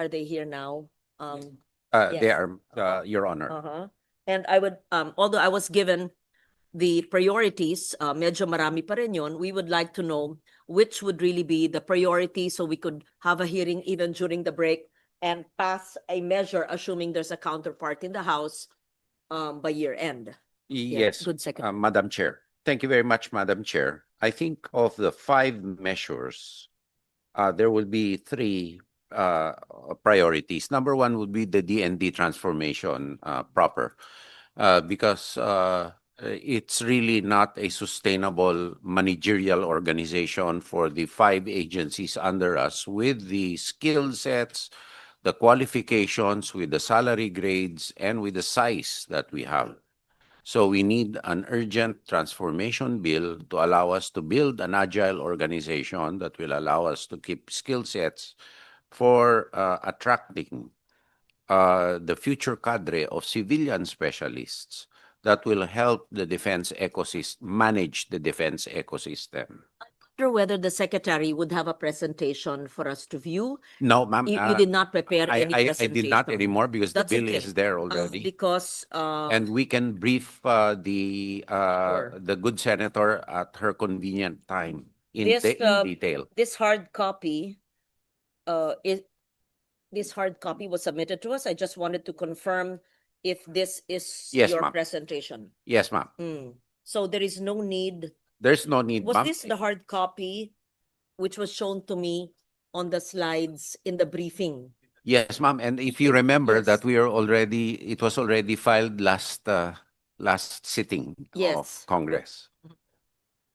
Are they here now? They Yes. are, Your Honor. And I would, although I was given the priorities, medyo marami pa rin yun, we would like to know which would really be the priority so we could have a hearing even during the break and pass a measure, assuming there's a counterpart in the House by year end. Yes, Good Secretary. Madam Chair. Thank you very much, Madam Chair. I think of the 5 measures, there will be 3 priorities. Number 1 would be the DND transformation proper, because it's really not a sustainable managerial organization for the 5 agencies under us with the skill sets, the qualifications, with the salary grades, and with the size that we have. So we need an urgent transformation bill to allow us to build an agile organization that will allow us to keep skill sets for attracting the future cadre of civilian specialists that will help the defense ecosystem, manage the defense ecosystem. Whether the Secretary would have a presentation for us to view. No, ma'am. You did not prepare any I presentation. did not anymore because That's the bill okay. is there already. Because And we can brief the good senator at her convenient time in detail. this hard copy this hard copy was submitted to us. I just wanted to confirm if this is Yes, your ma'am. presentation. Yes, ma'am. So there is no need. There's no need, Was ma'am. this the hard copy which was shown to me on the slides in the briefing? Yes, ma'am. And if you remember that it was already filed last sitting of Congress.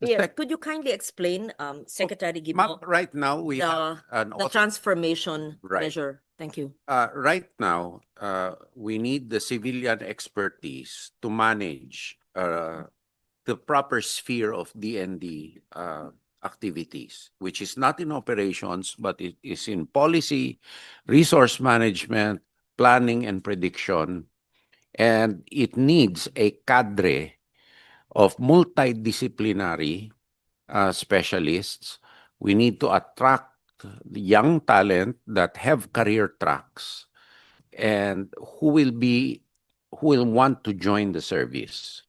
Yeah, could you kindly explain, Secretary Ma'am, Gibo, right now we have the transformation measure? Thank you. Right now, we need the civilian expertise to manage the proper sphere of DND activities, which is not in operations, but it is in policy, resource management, planning, and prediction. And it needs a cadre of multidisciplinary specialists. We need to attract young talent that have career tracks and who will want to join the service.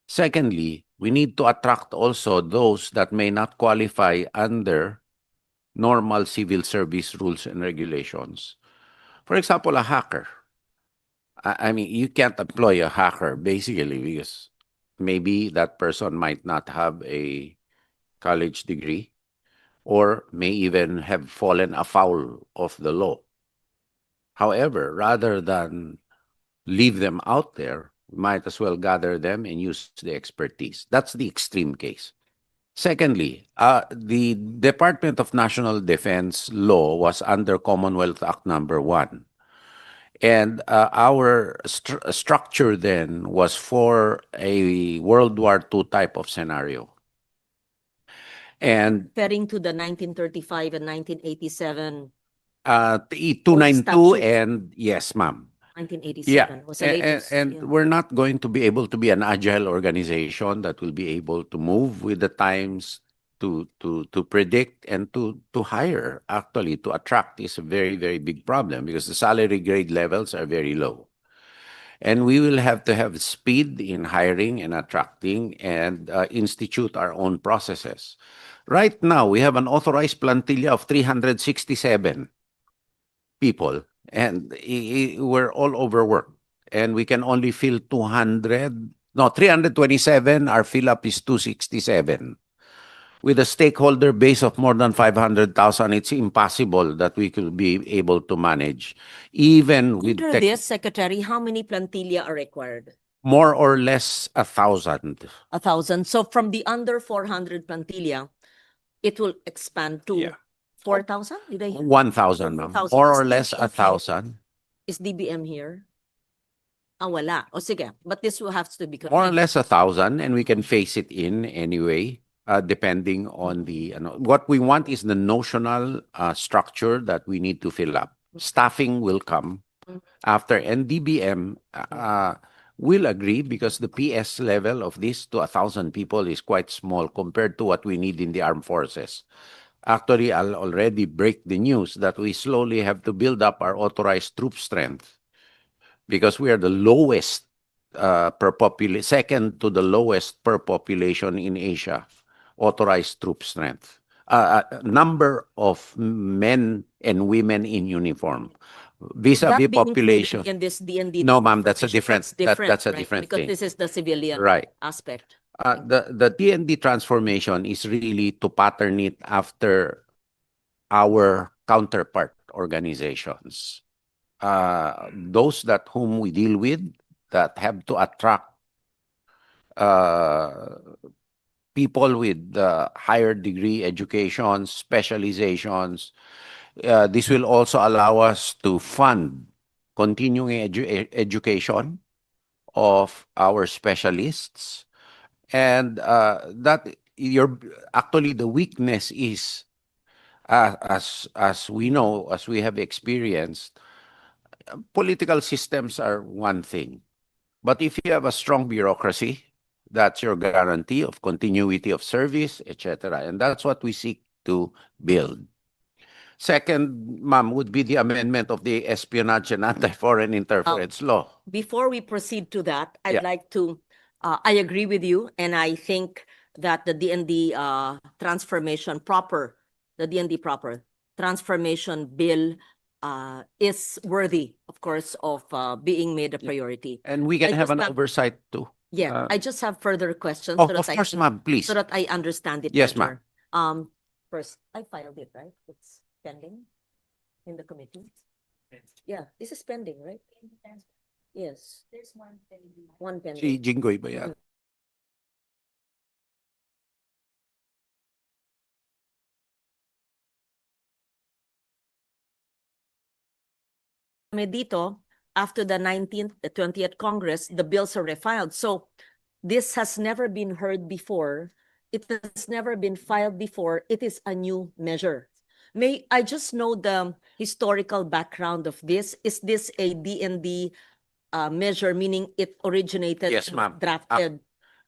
Secondly, we need to attract also those that may not qualify under normal civil service rules and regulations. For example, a hacker. I mean, you can't employ a hacker basically because maybe that person might not have a college degree or may even have fallen afoul of the law. However, rather than leave them out there, we might as well gather them and use the expertise. That's the extreme case. Secondly, the Department of National Defense law was under Commonwealth Act number 1. And our structure then was for a World War II type of scenario. And referring to the 1935 and 1987. 292 and yes, ma'am. 1987 was the latest. And we're not going to be able to be an agile organization that will be able to move with the times, to predict and to hire. Actually, to attract is a very, very big problem because the salary grade levels are very low. And we will have to have speed in hiring and attracting and institute our own processes. Right now, we have an authorized plantilla of 367 people, and we're all overworked. And we can only fill 327. Our fill-up is 267. With a stakeholder base of more than 500,000, it's impossible that we could be able to manage. Even with Under this, Secretary, how many plantilla are required? More or less 1,000. 1,000. So from the under 400 plantilla, it will expand to 4,000? 1,000, ma'am. More or less 1,000. Is DBM here? Wala. O sige. But this will have to be... More or less 1,000, and we can phase it in anyway, depending on the... what we want is the notional structure that we need to fill up. Staffing will come after, and DBM will agree because the PS level of this to 1,000 people is quite small compared to what we need in the armed forces. Actually, I'll already break the news that we slowly have to build up our authorized troop strength because we are the lowest second to the lowest per population in Asia, authorized troop strength. Number of men and women in uniform. Would Vis-a-vis that be included population. in this DND? No, ma'am, that's a transformation? different, that's a right? different Because thing. this is the civilian Right. aspect. The DND transformation is really to pattern it after our counterpart organizations. Those that whom we deal with that have to attract people with higher degree education, specializations. This will also allow us to fund continuing education of our specialists. And that your actually the weakness is, as we know, as we have experienced, political systems are one thing. But if you have a strong bureaucracy, that's your guarantee of continuity of service, etc. And that's what we seek to build. Second, ma'am, would be the amendment of the Espionage and Anti-Foreign Interference Law. Before we proceed to that, I'd Yeah. like to, I agree with you, and I think that the DND transformation proper, the DND proper transformation bill is worthy, of course, of being made a priority. And we can I have just an have- oversight too. Yeah, I just have further questions. Oh, so of that course, I, ma'am, please. so that I understand it Yes, better. First, I filed it, right? It's pending in the committee. Yeah, this is pending, right? Yes. There's one pending. One pending. Si Jinggoy ba yan? Dito, after the 19th, the 20th Congress, the bills are refiled. So this has never been heard before. It has never been filed before. It is a new measure. May I just know the historical background of this? Is this a DND measure, meaning it originated, Yes, ma'am. drafted?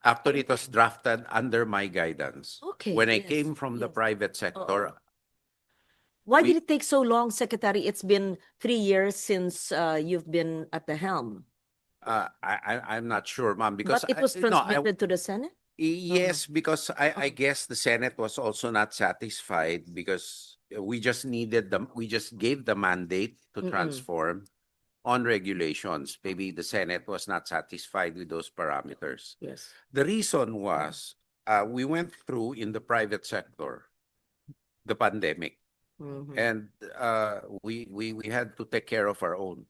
Actually, it was drafted under my guidance. Okay, When I yes, came from the yes. private sector, Why we- did it take so long, Secretary? It's been 3 years since you've been at the helm. I'm not sure, ma'am, because But it was transmitted to the Senate? yes, because I guess the Senate was also not satisfied because we just gave the mandate to transform on regulations. Maybe the Senate was not satisfied with those parameters. Yes. The reason was we went through in the private sector the pandemic, Mhm. and we had to take care of our own.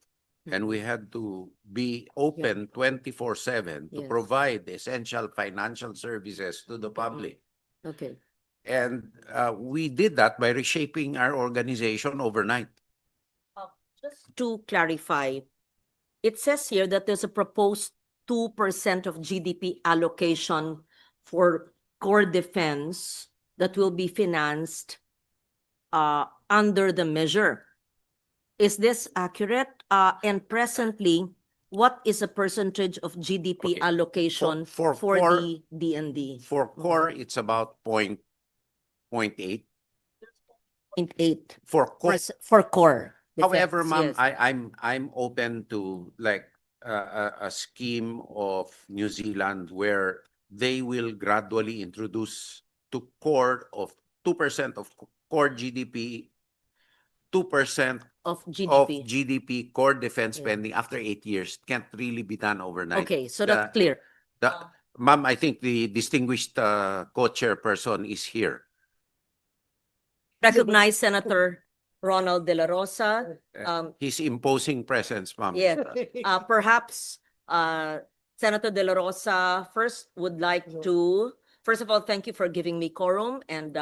And we had to be open 24/7 to Yes. provide essential financial services to the public. Okay. And we did that by reshaping our organization overnight. Just to clarify, it says here that there's a proposed 2% of GDP allocation for core defense that will be financed under the measure. Is this accurate? And presently, what is the percentage of GDP Okay. allocation For for core- the DND? For core, it's about 0.8. 0.8 For core, for core. however, defense, ma'am, yes. I'm open to like a scheme of New Zealand where they will gradually introduce to core of 2% of core GDP, 2% Of of GDP. GDP core defense Yeah. spending after 8 years. Can't really be done overnight. Okay, so that's clear. Ma'am, I think the distinguished co-chairperson is here. Recognize Senator Ronald De La Rosa. His imposing presence, ma'am. Yeah, perhaps Senator De La Rosa first would like to, first of all, thank you for giving me quorum, and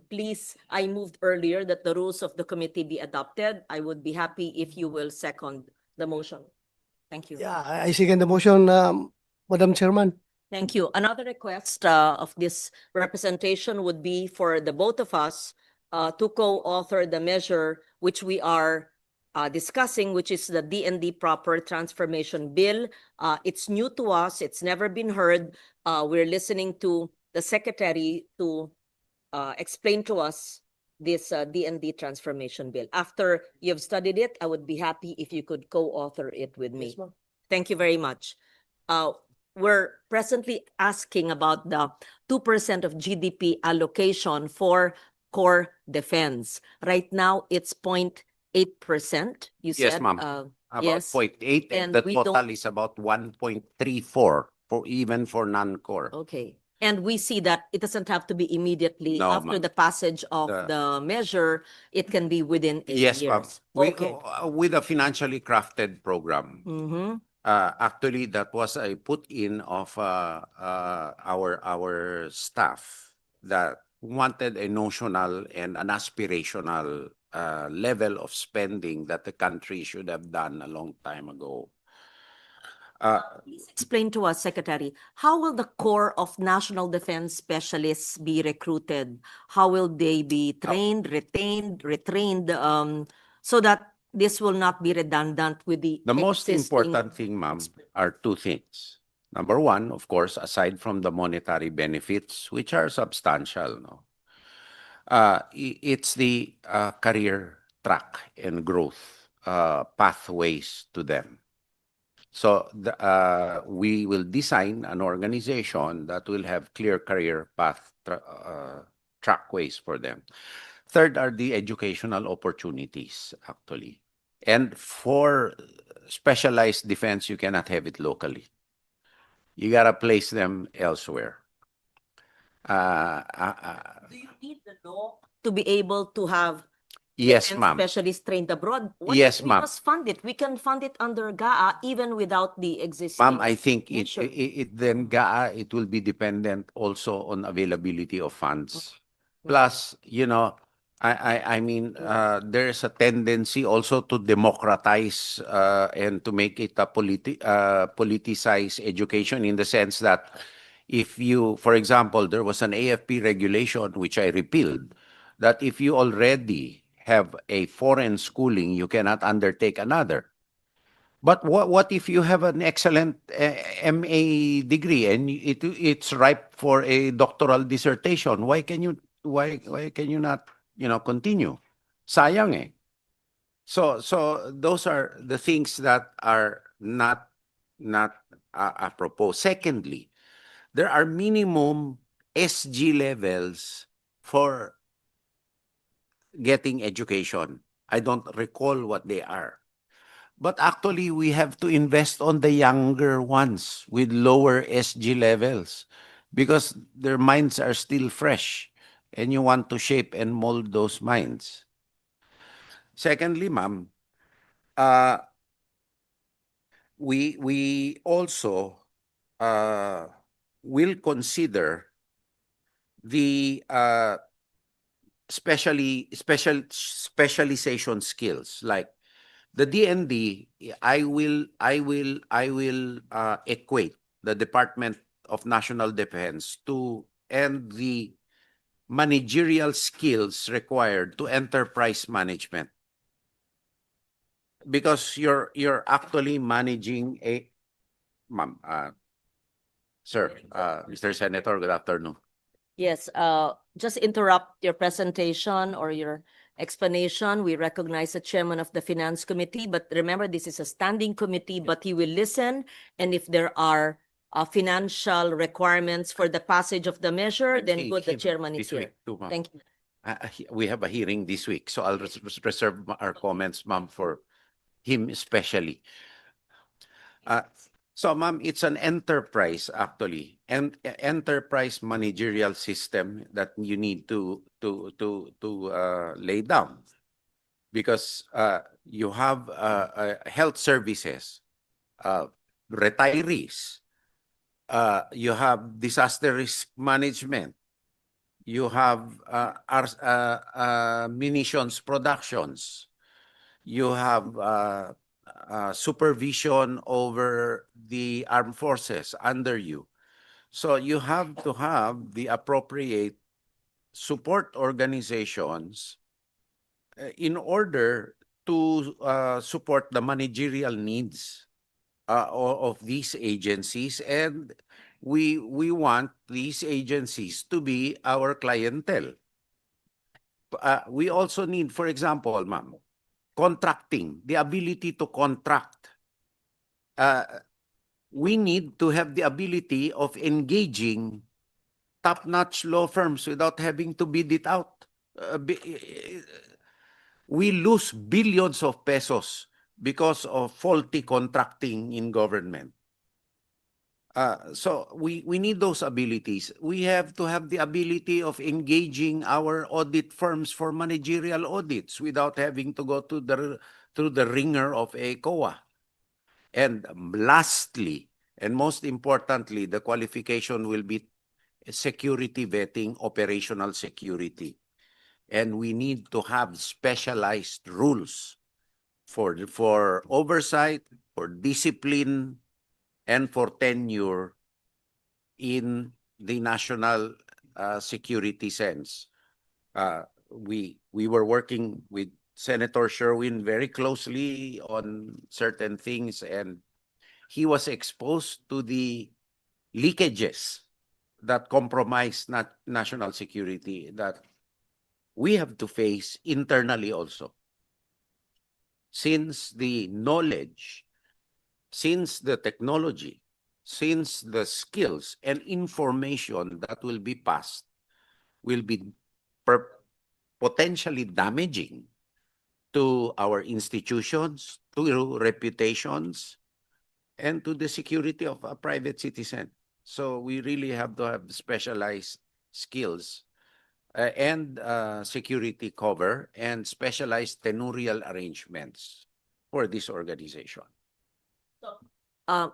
please, I moved earlier that the rules of the committee be adopted. I would be happy if you will second the motion. Thank you. Yeah, I second the motion, Madam Chairman. Thank you. Another request of this representation would be for the both of us to co-author the measure which we are discussing, which is the DND proper transformation bill. It's new to us. It's never been heard. We're listening to the secretary to explain to us this DND transformation bill. After you've studied it, I would be happy if you could co-author it with me. Yes, ma'am. Thank you very much. We're presently asking about the 2% of GDP allocation for core defense. Right now, it's 0.8%, you Yes, said. ma'am. About Yes. 0.8, and And the we total don't- is about 1.34 for even for non-core. Okay. And we see that it doesn't have to be immediately No, after ma'am. the passage of the measure. It can be within 8 Yes, ma'am. years. We, Okay. with a financially crafted program. Mm-hmm. Actually, that was a put in of our staff that wanted a notional and an aspirational level of spending that the country should have done a long time ago. Please explain to us, Secretary, how will the core of national defense specialists be recruited? How will they be trained, retained, retrained, so that this will not be redundant with the The most existing- important thing, ma'am, are two things. Number one, of course, aside from the monetary benefits, which are substantial, no, it's the career track and growth pathways to them. So we will design an organization that will have clear career path trackways for them. Third are the educational opportunities, actually. And for specialized defense, you cannot have it locally. You got to place them elsewhere. Do you need the law to be able to have Yes, defense ma'am. specialists trained abroad? Yes, We ma'am. must fund it. We can fund it under GAA even without the existing. Ma'am, I think measure. then GAA, it will be dependent also on availability of funds. Plus, I mean, there's a tendency also to democratize and to make it a politicized education, in the sense that if you, for example, there was an AFP regulation which I repealed, that if you already have a foreign schooling, you cannot undertake another. But what if you have an excellent MA degree and it's ripe for a doctoral dissertation? Why can you not continue? Sayang eh. So those are the things that are not apropos. Secondly, there are minimum SG levels for getting education. I don't recall what they are. But actually, we have to invest on the younger ones with lower SG levels, because their minds are still fresh and you want to shape and mold those minds. Secondly, ma'am, we also will consider the specialization skills, like the DND. I will equate the Department of National Defense to and the managerial skills required to enterprise management, because you're actually managing a ma'am, sir, Mr. Senator, good afternoon. Yes, just interrupt your presentation or your explanation. We recognize the chairman of the Finance Committee, but remember, this is a standing committee, but he will listen. And if there are financial requirements for the passage of the measure, then good, the chairman is This here. week too, ma'am. Thank you. We have a hearing this week, so I'll reserve our comments, ma'am, for him especially. So, ma'am, it's an enterprise, actually, and enterprise managerial system that you need to lay down, because you have health services, retirees, you have disaster risk management, you have munitions productions, you have supervision over the armed forces under you. So you have to have the appropriate support organizations in order to support the managerial needs of these agencies, and we want these agencies to be our clientele. we also need, for example, ma'am, contracting, the ability to contract. We need to have the ability of engaging top-notch law firms without having to bid it out. We lose billions of pesos because of faulty contracting in government. So we need those abilities. We have to have the ability of engaging our audit firms for managerial audits without having to go to through the ringer of a COA. And lastly, and most importantly, the qualification will be security vetting, operational security. And we need to have specialized rules for oversight, for discipline, and for tenure in the national security sense. We were working with Senator Sherwin very closely on certain things, and he was exposed to the leakages that compromise national security that we have to face internally also. Since the knowledge, since the technology, since the skills and information that will be passed will be potentially damaging to our institutions, to reputations, and to the security of a private citizen. So we really have to have specialized skills and security cover and specialized tenurial arrangements for this organization.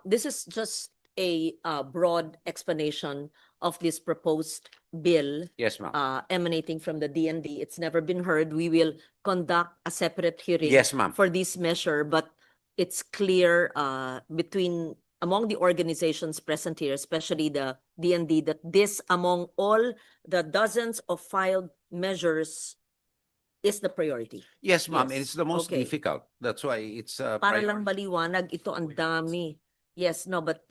This is just a broad explanation of this proposed bill Yes, ma'am. emanating from the DND. It's never been heard. We will conduct a separate hearing Yes, ma'am. for this measure, but it's clear among the organizations present here, especially the DND, that this, among all the dozens of filed measures, is the priority. Yes, ma'am. And Yes, it's the most okay. difficult. That's why it's Para lang maliwanag, ito ang dami. Yes, no, but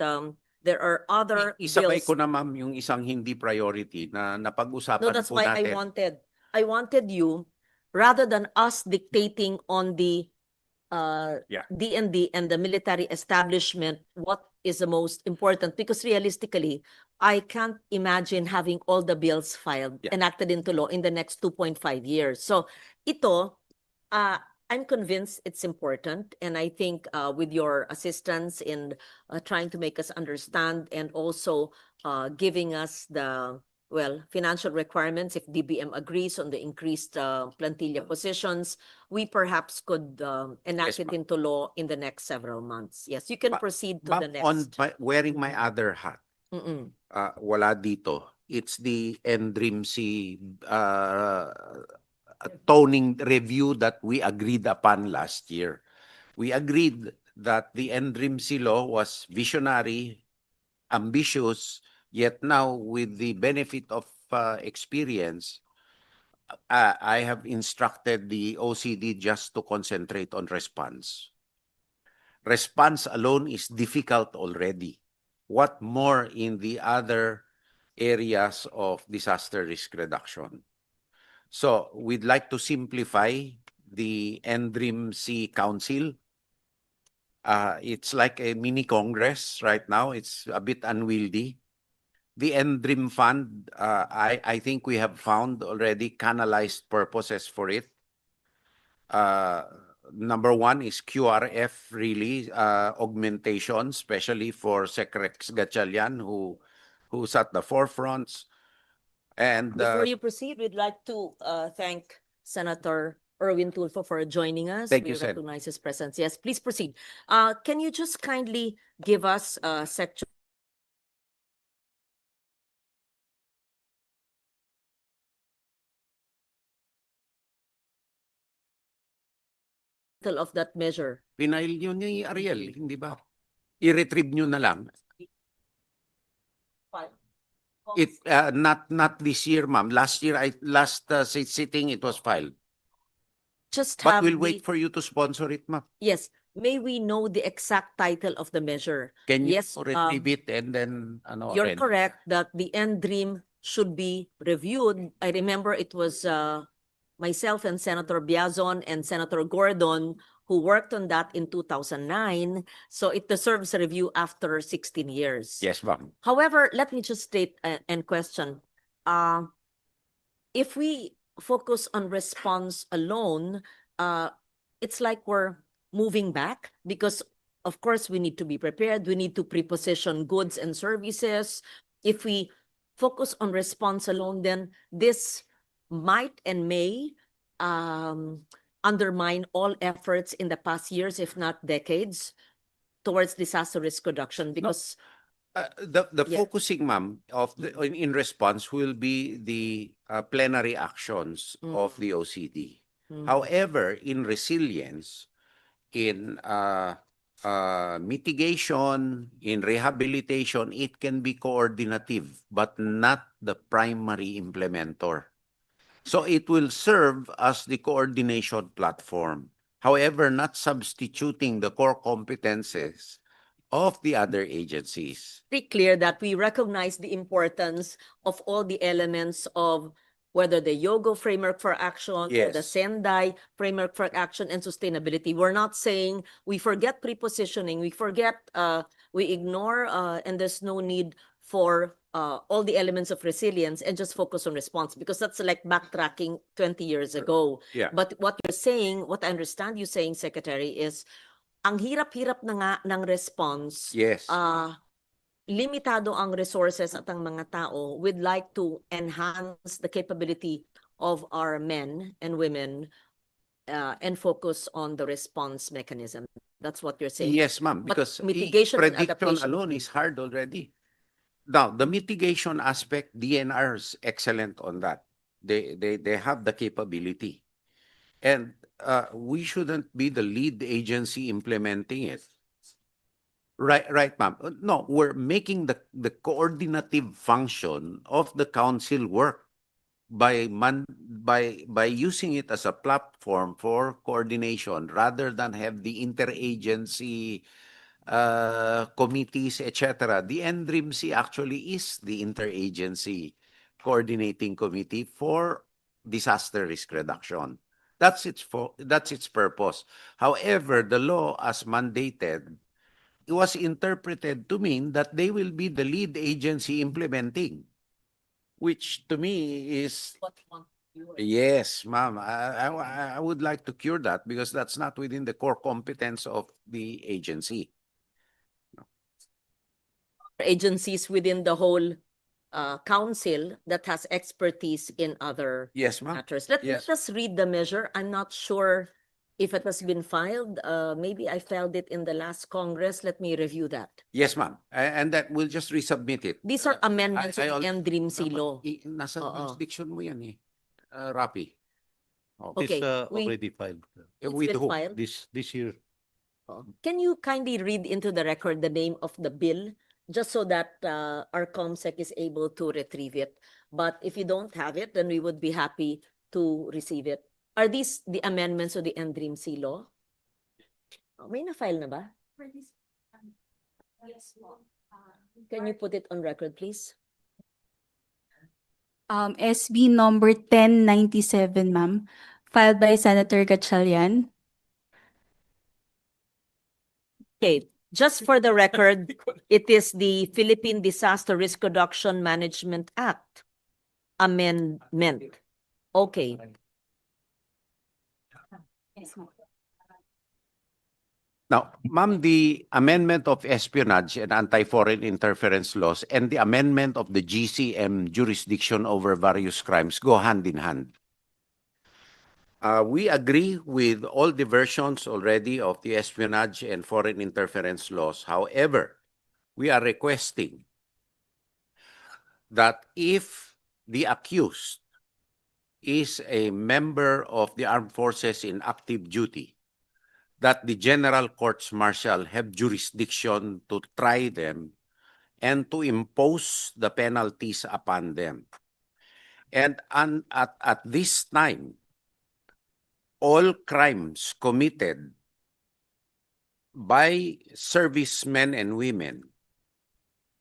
there are other Isabay bills. ko na, ma'am, yung isang hindi priority na napag-usapan No, that's po why natin. I wanted you, rather than us dictating on the Yeah. DND and the military establishment what is the most important, because realistically, I can't imagine having all the bills filed, Yeah. enacted into law in the next 2.5 years. So ito, I'm convinced it's important, and I think with your assistance in trying to make us understand, and also giving us the financial requirements, if DBM agrees on the increased plantilla positions, we perhaps could enact Yes, it ma'am. into law in the next several months. Yes, you can proceed to the On next. wearing my other hat, Mm-mm. wala dito. It's the NDRIMC toning review that we agreed upon last year. We agreed that the NDRIMC law was visionary, ambitious, yet now with the benefit of experience, I have instructed the OCD just to concentrate on response. Response alone is difficult already. What more in the other areas of disaster risk reduction? So we'd like to simplify the NDRIMC Council. It's like a mini Congress right now. It's a bit unwieldy. The NDRIM Fund, I think we have found already canalized purposes for it. Number one is QRF really augmentation, especially for Secrex Gatchalian, who's at the forefronts. And Before you proceed, we'd like to thank Senator Erwin Tulfo for joining us. Thank We you, Sen. recognize his presence. Yes, please proceed. Can you just kindly give us section of that measure? Pinail nyo ni Ariel, hindi ba? I-retrieve nyo na lang. Not this year, ma'am. Last year, last sitting, it was filed. Just But have we'll the- wait for you to sponsor it, ma'am. Yes, may we know the exact title of the measure? Can you Yes, retrieve it and then you're ready? correct that the NDRIM should be reviewed. I remember it was myself and Senator Biazon and Senator Gordon, who worked on that in 2009. So it deserves a review after 16 years. Yes, ma'am. However, let me just state and question. If we focus on response alone, it's like we're moving back because, of course, we need to be prepared. We need to preposition goods and services. If we focus on response alone, then this might and may undermine all efforts in the past years, if not decades, towards disaster risk reduction because The Yeah. focusing, ma'am, of in response will be the plenary actions of the OCD. Mhm. However, in resilience, in mitigation, in rehabilitation, it can be coordinative, but not the primary implementer. So it will serve as the coordination platform. However, not substituting the core competences of the other agencies. pretty clear that we recognize the importance of all the elements of whether the Yogo framework for action or the Yes. Sendai framework for action and sustainability. We're not saying we forget prepositioning, we forget, we ignore, and there's no need for all the elements of resilience and just focus on response because that's like backtracking 20 years ago. Yeah. But what you're saying, what I understand you saying, Secretary, is ang hirap-hirap na nga ng response. Yes. Limitado ang resources at ang mga tao. We'd like to enhance the capability of our men and women and focus on the response mechanism. That's what you're saying. Yes, ma'am, But because mitigation and prediction adaptation. alone is hard already. Now, the mitigation aspect, DNR is excellent on that. They have the capability. And we shouldn't be the lead agency implementing it. Right, ma'am. No, we're making the coordinative function of the council work by using it as a platform for coordination rather than have the interagency committees, etc. The NDRIMC actually is the interagency coordinating committee for disaster risk reduction. That's its purpose. However, the law as mandated, it was interpreted to mean that they will be the lead agency implementing, which to me is yes, ma'am. I would like to cure that because that's not within the core competence of the agency. Agencies within the whole council that has expertise in other Yes, ma'am. matters. Let Yes. us read the measure. I'm not sure if it has been filed. Maybe I filed it in the last Congress. Let me review that. Yes, ma'am. And that we'll just resubmit it. These are amendments I to the MDRIMC dapat law. nasa Oo. jurisdiction mo yan eh. Rapi. Okay, we- already filed It's With been who? filed. this year. Can you kindly read into the record the name of the bill, just so that our ComSec is able to retrieve it? But if you don't have it, then we would be happy to receive it. Are these the amendments to the NDRIMC law? May na-file na ba? Can you put it on record, please? SB number 1097, ma'am, filed by Senator Gatchalian. Okay, just for the record, it is the Philippine Disaster Risk Reduction Management Act amendment. Okay. Now, ma'am, the amendment of espionage and anti-foreign interference laws and the amendment of the GCM jurisdiction over various crimes go hand in hand. We agree with all the versions already of the espionage and foreign interference laws. However, we are requesting that if the accused is a member of the armed forces in active duty, that the general courts martial have jurisdiction to try them and to impose the penalties upon them. And at this time, all crimes committed by servicemen and women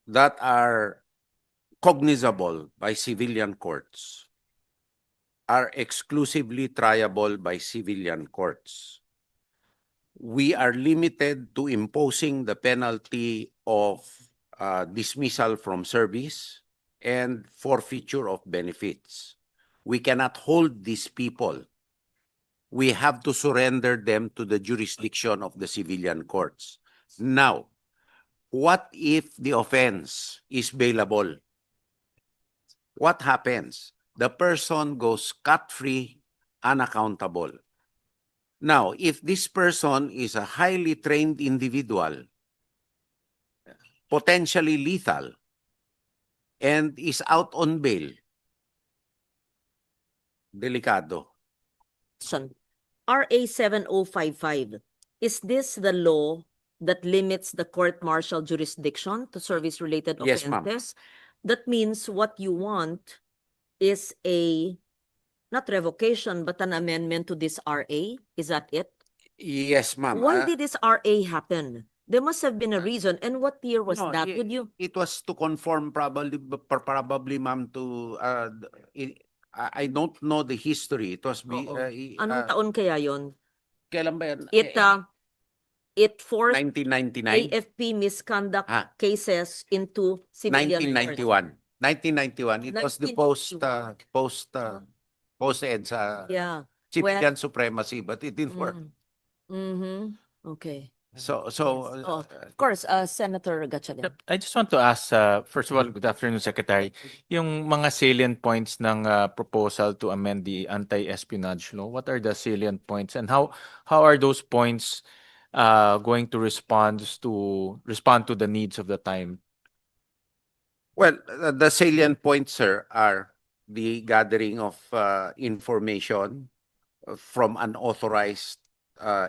that are cognizable by civilian courts are exclusively triable by civilian courts. We are limited to imposing the penalty of dismissal from service and forfeiture of benefits. We cannot hold these people. We have to surrender them to the jurisdiction of the civilian courts. Now, what if the offense is bailable? What happens? The person goes scot-free, unaccountable. Now, if this person is a highly trained individual, potentially lethal, and is out on bail, delikado. Question. RA 7055, is this the law that limits the court-martial jurisdiction to service-related Yes, ma'am. offenses? That means what you want is a, not revocation, but an amendment to this RA? Is that it? Yes, ma'am. Why did this RA happen? There must have been a reason. And what year was No, that? Would you? It was to conform probably, ma'am, to I don't know the history. It was Oo. Anong taon kaya yon? kailan ba yan? It forced 1999? AFP misconduct Ah. cases into civilian courts. 1991. It was the post-EDSA Yeah. civilian supremacy, but it didn't work. Mm-hmm. Okay. So, Oh, of course, Senator Gatchalian. Yep. I just want to ask, first of all, good afternoon, Secretary. Yung mga salient points ng proposal to amend the anti-espionage law, what are the salient points and how are those points going to respond to the needs of the time? well, the salient points, sir, are the gathering of information from unauthorized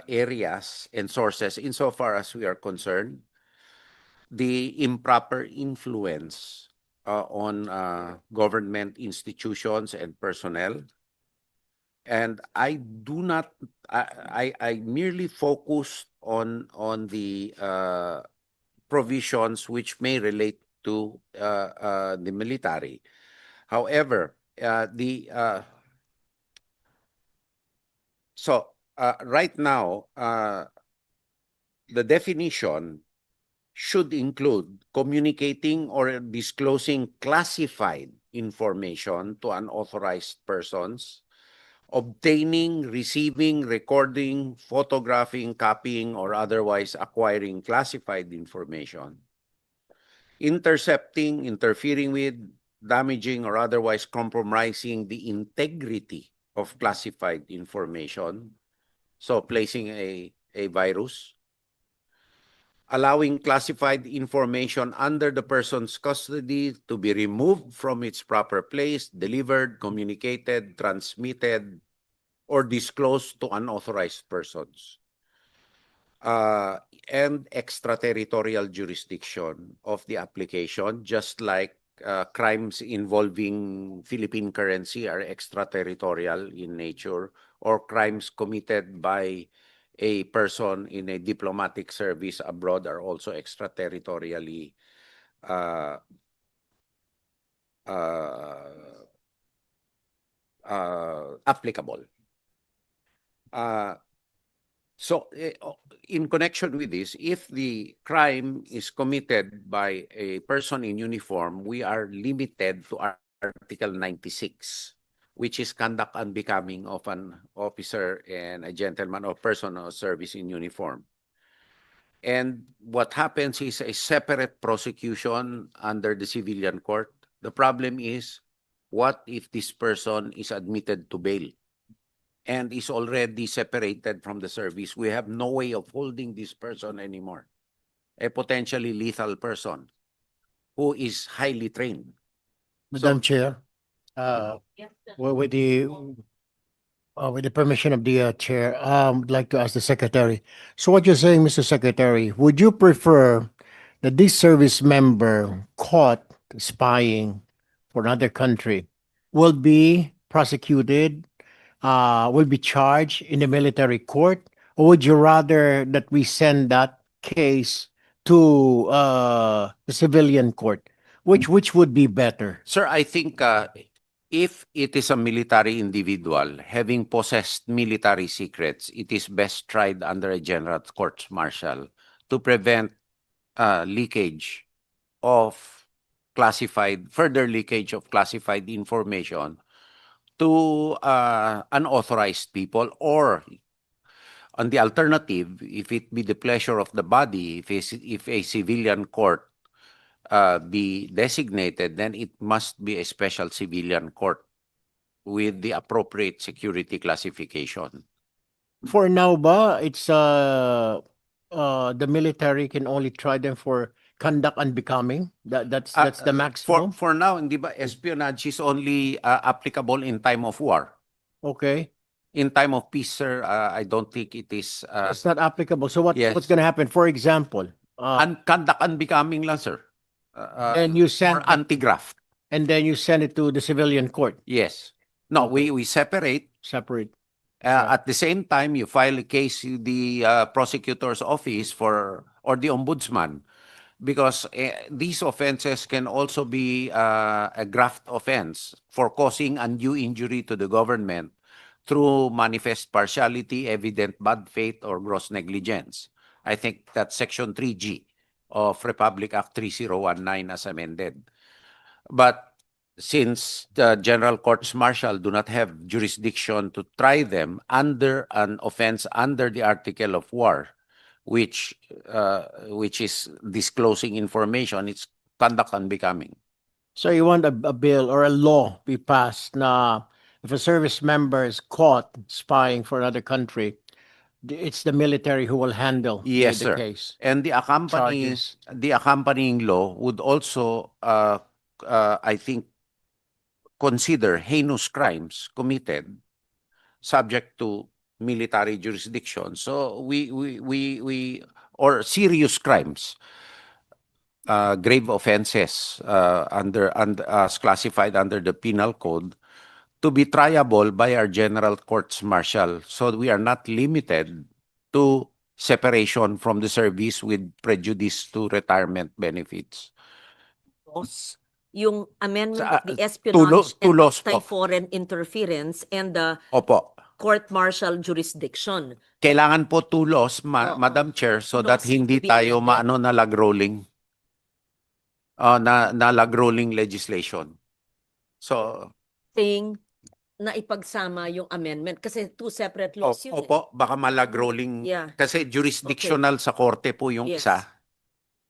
areas and sources insofar as we are concerned, the improper influence on government institutions and personnel. And I do not, I merely focused on the provisions which may relate to the military. However, right now, the definition should include communicating or disclosing classified information to unauthorized persons, obtaining, receiving, recording, photographing, copying, or otherwise acquiring classified information, intercepting, interfering with, damaging, or otherwise compromising the integrity of classified information. So placing a virus, allowing classified information under the person's custody to be removed from its proper place, delivered, communicated, transmitted, or disclosed to unauthorized persons. And extraterritorial jurisdiction of the application, just like crimes involving Philippine currency are extraterritorial in nature, or crimes committed by a person in a diplomatic service abroad are also extraterritorially applicable. So in connection with this, if the crime is committed by a person in uniform, we are limited to Article 96, which is conduct unbecoming of an officer and a gentleman or person of service in uniform. And what happens is a separate prosecution under the civilian court. The problem is, what if this person is admitted to bail and is already separated from the service? We have no way of holding this person anymore. A potentially lethal person who is highly trained. Madam Chair, with the permission of the chair, I'd like to ask the secretary. So what you're saying, Mr. Secretary, would you prefer that this service member caught spying for another country will be prosecuted, will be charged in the military court, or would you rather that we send that case to the civilian court? Which would be better? Sir, I think if it is a military individual having possessed military secrets, it is best tried under a general court martial to prevent leakage of further leakage of classified information to unauthorized people, or on the alternative, if it be the pleasure of the body, if a civilian court be designated, then it must be a special civilian court with the appropriate security classification. For now ba, it's the military can only try them for conduct unbecoming? That's the maximum? For now, hindi ba, espionage is only applicable in time of war. Okay. In time of peace, sir, I don't think it is It's not applicable. So what's yes. gonna happen? For example, Conduct unbecoming lang, sir. and you Or send anti-graft. and then you send it to the civilian court, Yes. No, Okay. we separate. separate. Yeah. At the same time, you file a case with the prosecutor's office or the ombudsman, because these offenses can also be a graft offense for causing undue injury to the government through manifest partiality, evident bad faith, or gross negligence. I think that's Section 3G of Republic Act 3019 as amended. But since the general courts martial do not have jurisdiction to try them under an offense under the Article of War, which is disclosing information, it's conduct unbecoming. So you want a bill or a law be passed na if a service member is caught spying for another country, it's the military who will handle Yes, the sir. case. And the Charges. accompanying law would also, I think, consider heinous crimes committed subject to military jurisdiction. So we or serious crimes, grave offenses as classified under the penal code, to be triable by our general courts martial. So we are not limited to separation from the service with prejudice to retirement benefits. Laws, yung amendment Sa- of the two espionage and laws po. anti-foreign interference and the Opo. court-martial jurisdiction. Kailangan po 2 laws, Oo. Madam Chair, so Two that laws hindi to be tayo amended. na lag-rolling. Na lag-rolling legislation. So, Saying na ipagsama yung amendment kasi two separate laws yun. eh. opo, baka malag-rolling. Yeah. Kasi jurisdictional sa korte po yung Yes. isa.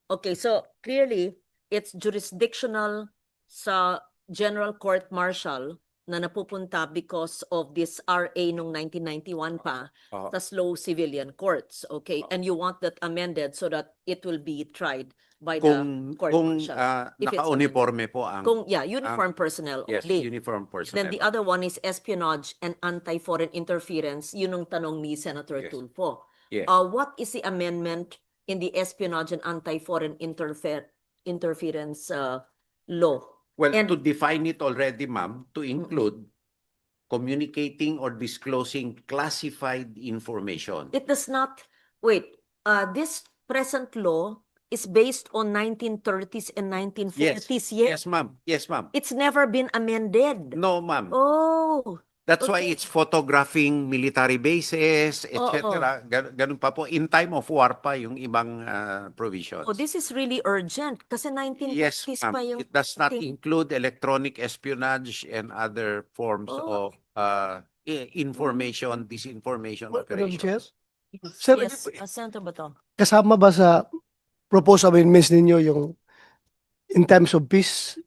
Okay, so clearly, it's jurisdictional sa General Court Martial na napupunta because of this RA nung 1991 pa, Oo. tas low civilian courts, okay? And you want that amended so that it will be tried by the court martial. if it's naka-uniforme po ang uniform personnel yes, only. uniform Then personnel. the other one is espionage and anti-foreign interference. Yun ang tanong ni Senator Yes. Tulfo. Yes. What is the amendment in the espionage and anti-foreign interference law? Well, and- to define it already, ma'am, to include communicating or disclosing classified information. It does not, wait, this present law is based on 1930s and 1940s. Yes, ma'am. Yes, ma'am. It's never been amended. No, ma'am. Oh, That's why okay. it's photographing military bases, etc. Ganun pa po. In time of war pa yung ibang provisions. oh, this is really urgent kasi 1950s Yes, pa ma'am. yung It does not thing. include electronic espionage and other forms Oh. of information, disinformation Madam Chair? operations. Sir, Yes, Senator Bato. kasama ba sa proposed amendments ninyo yung in times of peace,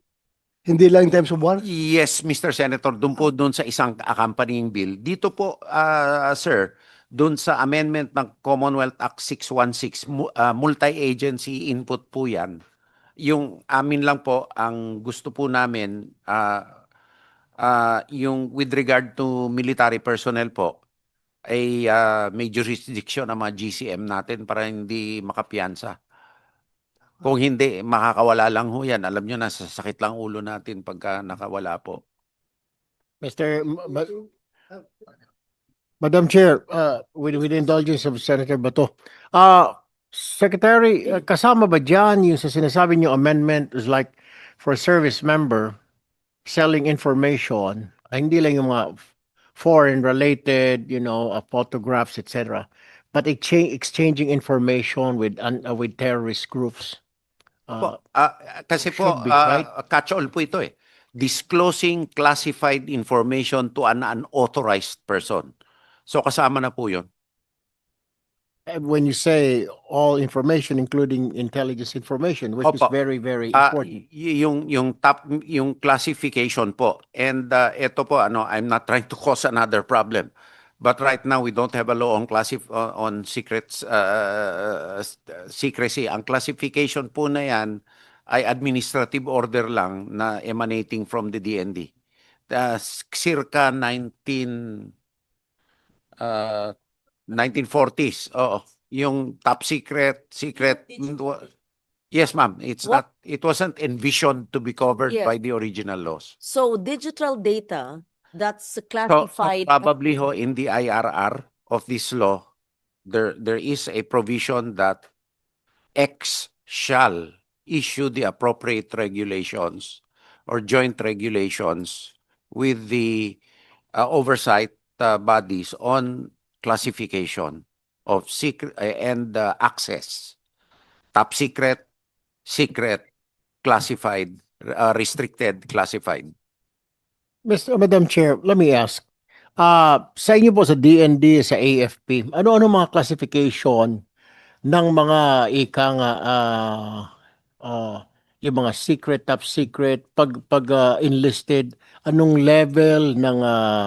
hindi lang in times of war? Yes, Mr. Senator, doon po doon sa isang accompanying bill. Dito po, sir, doon sa amendment ng Commonwealth Act 616, multi-agency input po yan. Yung amin lang po, ang gusto po namin, yung with regard to military personnel po, ay may jurisdiction ang mga GCM natin para hindi makapiyansa. Kung hindi, makakawala lang ho yan. Alam nyo na, sasakit lang ulo natin pagka nakawala po. Madam Chair, with the indulgence of Senator Bato, Secretary, kasama ba dyan yung sa sinasabi niyo amendment is like for a service member, selling information, hindi lang yung mga foreign related, photographs, etc. But exchanging information with terrorist groups. Po, kasi po, should be, right? catch-all po ito eh. Disclosing classified information to an unauthorized person. So kasama na po yun. When you say all information, including intelligence information, which is Opo. very, very Ah, important. yung classification po. And ito po, I'm not trying to cause another problem. But right now, we don't have a law on on secrets, secrecy. Ang classification po na yan ay administrative order lang na emanating from the DND. Circa 1940s. Oo. Yung top secret. Yes, ma'am. It wasn't envisioned to be covered Yeah. by the original laws. So digital data that's So, classified. probably ho in the IRR of this law, there is a provision that X shall issue the appropriate regulations or joint regulations with the oversight bodies on classification of secret and access, top secret, secret, classified, restricted, classified. Madam Chair, let me ask. Sa inyo po sa DND, sa AFP, ano-ano mga classification ng mga ika nga yung mga secret, top secret, pag enlisted, anong level ng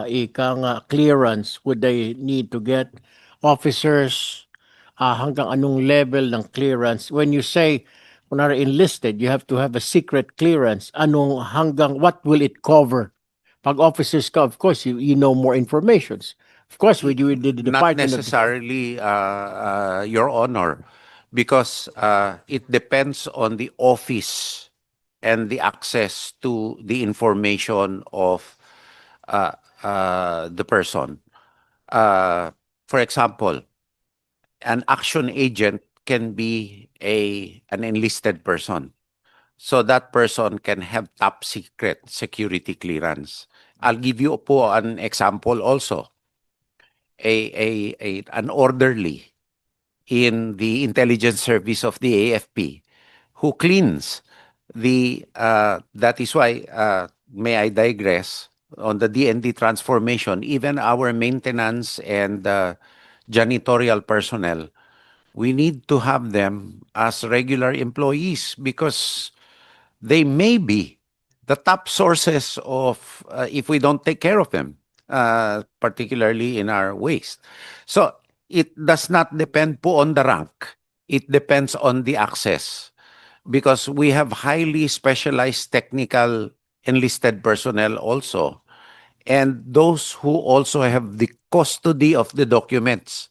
ika nga clearance would they need to get? Officers, hanggang anong level ng clearance? When you say, when are enlisted, you have to have a secret clearance. Hanggang what will it cover? Pag officers ka, of course, you know more informations. Of course, with you, the Not Department of necessarily, Your Honor, because it depends on the office and the access to the information of the person. For example, an action agent can be an enlisted person. So that person can have top secret security clearance. I'll give you po an example also. An orderly in the intelligence service of the AFP who cleans that is why, may I digress on the DND transformation, even our maintenance and janitorial personnel, we need to have them as regular employees because they may be the top sources of, if we don't take care of them, particularly in our waste. So it does not depend po on the rank. It depends on the access because we have highly specialized technical enlisted personnel also, and those who also have the custody of the documents.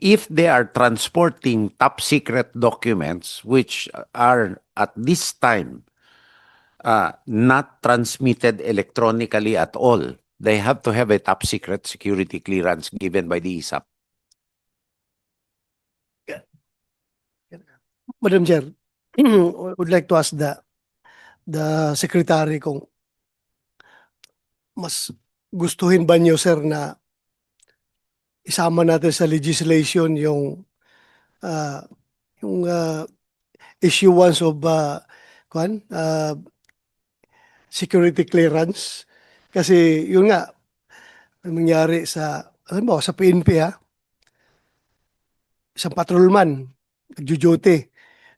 If they are transporting top secret documents, which are at this time not transmitted electronically at all, they have to have a top secret security clearance given by the ISAP. Madam Chair, would like to ask the secretary kung mas gustuhin ba niyo, sir, na isama natin sa legislation yung uh, yung issuance of security clearance, kasi yun nga ang nangyari sa sa PNP, isang patrolman nagjo-duty,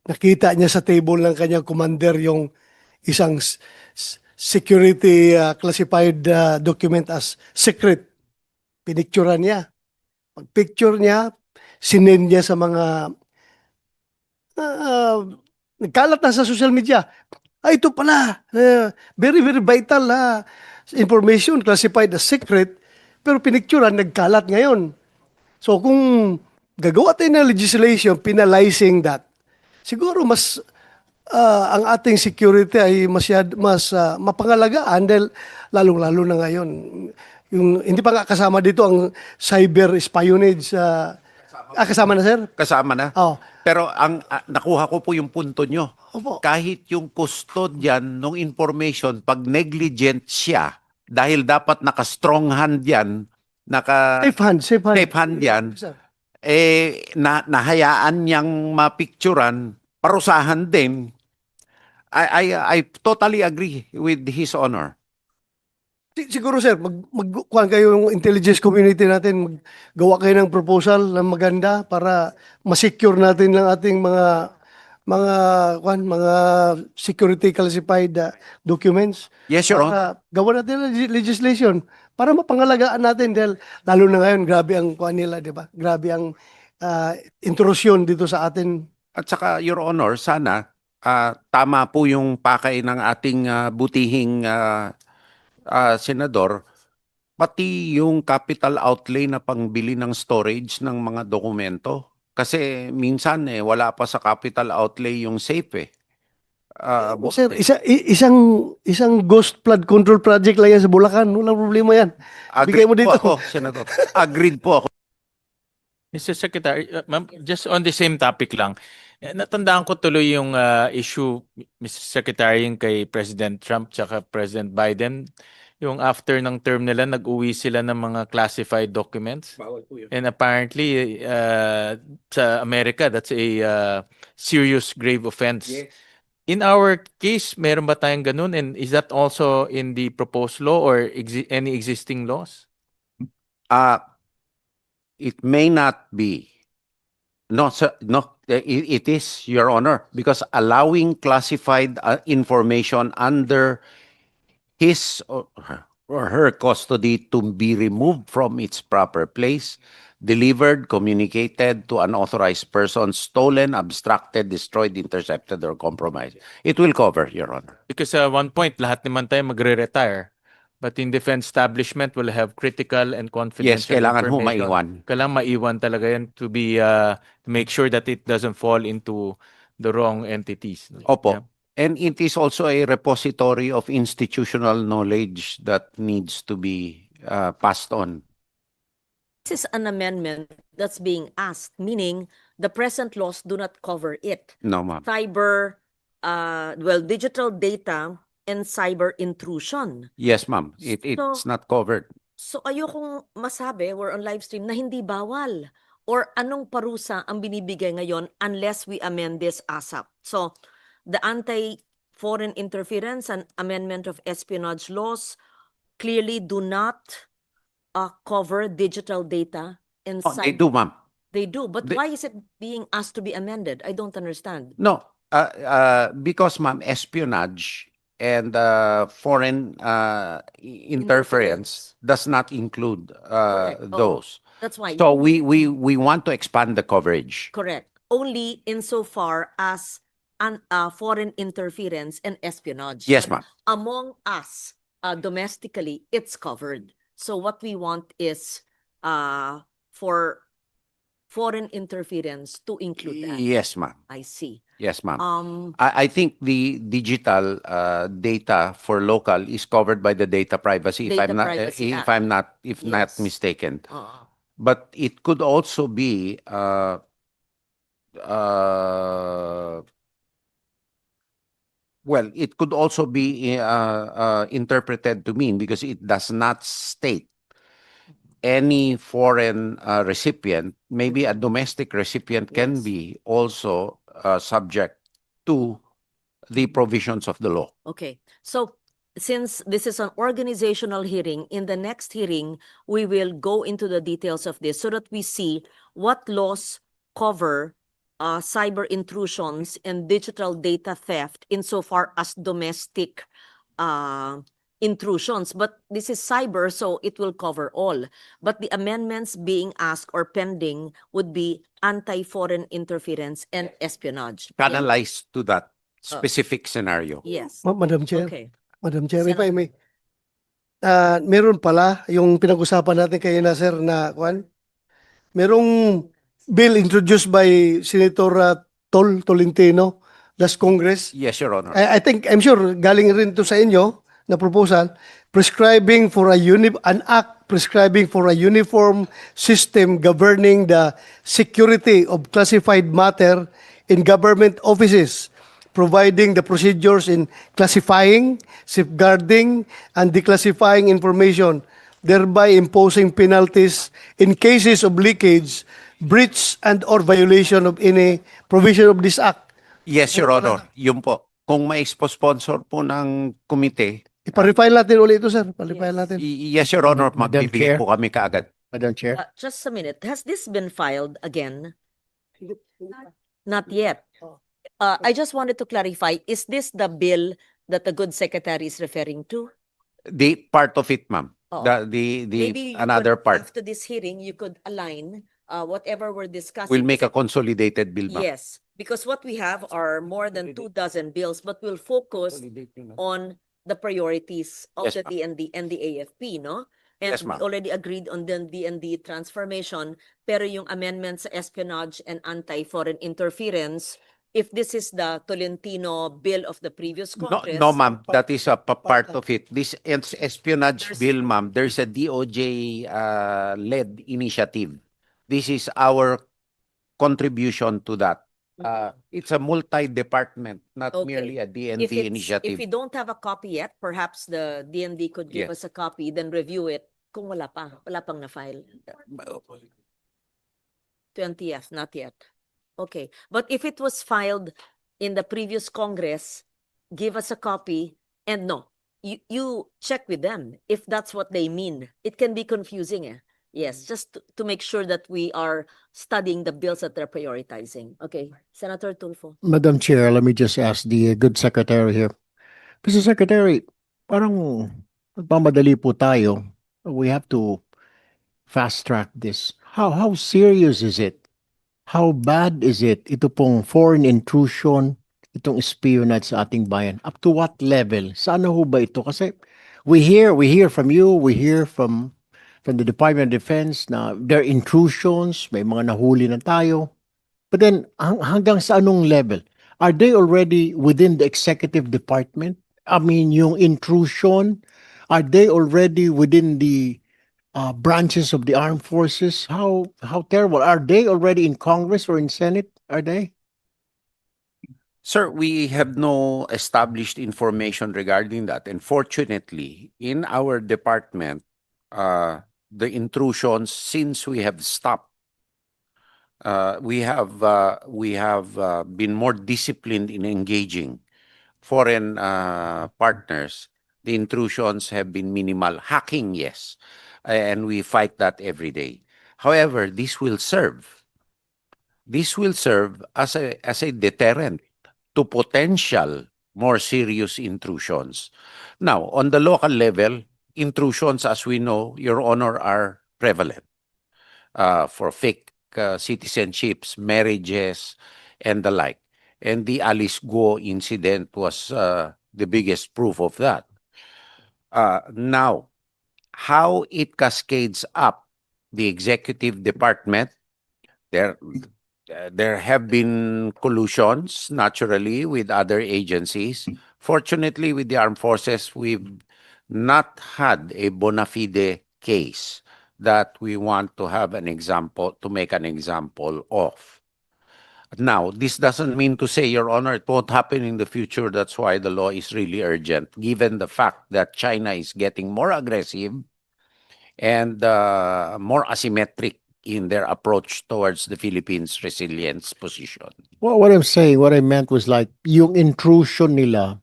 nakita niya sa table ng kanyang commander yung isang security classified document as secret. Pinicturean niya. Pag-picture niya, sinend niya sa mga nagkalat na sa social media. Ito pala, very, very vital information classified as secret, pero pinicturean, nagkalat ngayon. So kung gagawa tayo ng legislation penalizing that, siguro mas ang ating security ay mas mapangalagaan dahil lalong-lalo na ngayon. Yung, hindi pa nga kasama dito ang cyber espionage. Kasama na, sir? Kasama na. Oh, Pero nakuha ko po yung punto nyo. Opo. Kahit yung custodian ng information, pag negligent siya, dahil dapat naka-strong hand yan, Safe hand, safe hand. safe hand yan, Sir. nahayaan niyang mapicturan, parusahan din. I totally agree with His Honor. Siguro sir, kuhan kayo yung intelligence community natin, maggawa kayo ng proposal na maganda para ma-secure natin lang ating mga security classified documents. Yes, Your Honor. Para gawa natin ng legislation para mapangalagaan natin dahil lalo na ngayon grabe ang kuhan nila, di ba? Grabe ang intrusyon dito sa atin. At saka, Your Honor, sana tama po yung pakay ng ating butihing senador, pati yung capital outlay na pangbili ng storage ng mga dokumento. Kasi minsan wala pa sa capital outlay yung safe Sir, isang ghost flood control project lang yan sa Bulacan. Walang problema yan. Bigay mo Agreed dito. po ako, Senador. Agreed po ako. Mr. Secretary, ma'am, just on the same topic lang. Natandaan ko tuloy yung issue, Mr. Secretary, yung kay President Trump tsaka President Biden. Yung after ng term nila, nag-uwi sila ng mga classified documents. And apparently, sa America, that's a serious grave offense. In our case, meron ba tayong ganun? And is that also in the proposed law or any existing laws? It may not be. No, sir, no, it is, Your Honor, because allowing classified information under his or her custody to be removed from its proper place, delivered, communicated to unauthorized person, stolen, abstracted, destroyed, intercepted, or compromised. It will cover, Your Honor. Because at one point, lahat naman tayo magre-retire. But in defense establishment will have critical and confidential Yes, kailangan ho information. maiwan. Kailangan maiwan talaga yan to be to make sure that it doesn't fall into the wrong entities. Opo. Yeah. And it is also a repository of institutional knowledge that needs to be passed on. This is an amendment that's being asked, meaning the present laws do not cover it. No, ma'am. Cyber, digital data and cyber intrusion. Yes, ma'am. It's not covered. So ayokong masabi, we're on live stream, na hindi bawal. Or anong parusa ang binibigay ngayon unless we amend this ASAP. So the anti-foreign interference and amendment of espionage laws clearly do not cover digital data and Oh, they cyber. do, ma'am. They do, but They- why is it being asked to be amended? I don't understand. No, because, ma'am, espionage and foreign interference does not include Correct. Oh. those. That's why. So we want to expand the coverage. Correct. Only insofar as foreign interference and espionage. Yes, ma'am. Among us, domestically, it's covered. So what we want is for foreign interference to include that. Yes, ma'am. I see. Yes, ma'am. Um, I think the digital data for local is covered by the Data Privacy, Data if I'm not, Privacy if Act. I'm not, if not Yes. mistaken. uh, But it could also be well, it could also be interpreted to mean, because it does not state any foreign recipient, maybe a domestic recipient can Yes. be also subject to the provisions of the law. Okay, so since this is an organizational hearing, in the next hearing, we will go into the details of this so that we see what laws cover cyber intrusions and digital data theft insofar as domestic intrusions. But this is cyber, so it will cover all. But the amendments being asked or pending would be anti-foreign interference and espionage. Yeah. Analyzed to that specific scenario. Yes, Madam Chair. okay. Madam Chair, if I Senator. may. Meron pala yung pinag-usapan natin kayo na sir na kwan. Merong bill introduced by Senator Tolentino last Congress. Yes, Your Honor. I think, I'm sure, galing rin to sa inyo na proposal prescribing for an act prescribing for a uniform system governing the security of classified matter in government offices, providing the procedures in classifying, safeguarding, and declassifying information, thereby imposing penalties in cases of leakage, breach, and/or violation of any provision of this act. Yes, Your Honor. Yun po. Kung may sponsor po ng komite, Ipa-refile natin ulit ito, sir. Ipa-refile Yes. natin. yes, Your Honor, Madam magbibigay Chair. po kami kaagad. Madam Chair. Just a minute. Has this been filed again? Not yet. I just wanted to clarify, is this the bill that the good secretary is referring to? The part of it, ma'am. Oo. The Maybe you another could, part. after this hearing, you could align whatever we're discussing. We'll make a Kasi- consolidated bill, ma'am. Yes, because what we have are more than 24 bills, but we'll focus on the priorities of Yes, the ma'am. DND and the AFP, no? And Yes, we ma'am. already agreed on the DND transformation, pero yung amendments sa espionage and anti-foreign interference, if this is the Tolentino bill of the previous No, Congress. no, ma'am. That is a part of it. This espionage There's- bill, ma'am, there's a DOJ led initiative. This is our contribution to that. It's a multi-department, not Okay. merely a If DND it's, initiative. if we don't have a copy yet, perhaps the DND could give Yes. us a copy, then review it. Kung wala pang na-file. 20th, not yet. Okay, but if it was filed in the previous Congress, give us a copy, and no, you check with them if that's what they mean. It can be confusing, eh? Yes, just to make sure that we are studying the bills that they're prioritizing. Okay, Senator Tulfo. Madam Chair, let me just ask the good secretary here. Mr. Secretary, parang nagmamadali po tayo. We have to fast track this. How serious is it? How bad is it? Ito pong foreign intrusion, itong espionage sa ating bayan. Up to what level? Saan ho ba ito? Kasi we hear from you, we hear from the Department of Defense na there are intrusions, may mga nahuli na tayo. But then, hanggang sa anong level? Are they already within the executive department? I mean, yung intrusion, are they already within the branches of the armed forces? How terrible. Are they already in Congress or in Senate? Are they? Sir, we have no established information regarding that. And fortunately, in our department, the intrusions, since we have stopped, we have been more disciplined in engaging foreign partners. The intrusions have been minimal. Hacking, yes, and we fight that every day. However, this will serve as a deterrent to potential more serious intrusions. Now, on the local level, intrusions, as we know, Your Honor, are prevalent for fake citizenships, marriages, and the like. And the Alice Guo incident was the biggest proof of that. Now, how it cascades up the executive department, there have been collusions, naturally, with other agencies. Fortunately, with the armed forces, we've not had a bona fide case that we want to have an example, to make an example of. Now, this doesn't mean to say, Your Honor, it won't happen in the future. That's why the law is really urgent, given the fact that China is getting more aggressive and more asymmetric in their approach towards the Philippines' resilience position. Well, what I'm saying, what I meant was like, yung intrusion nila,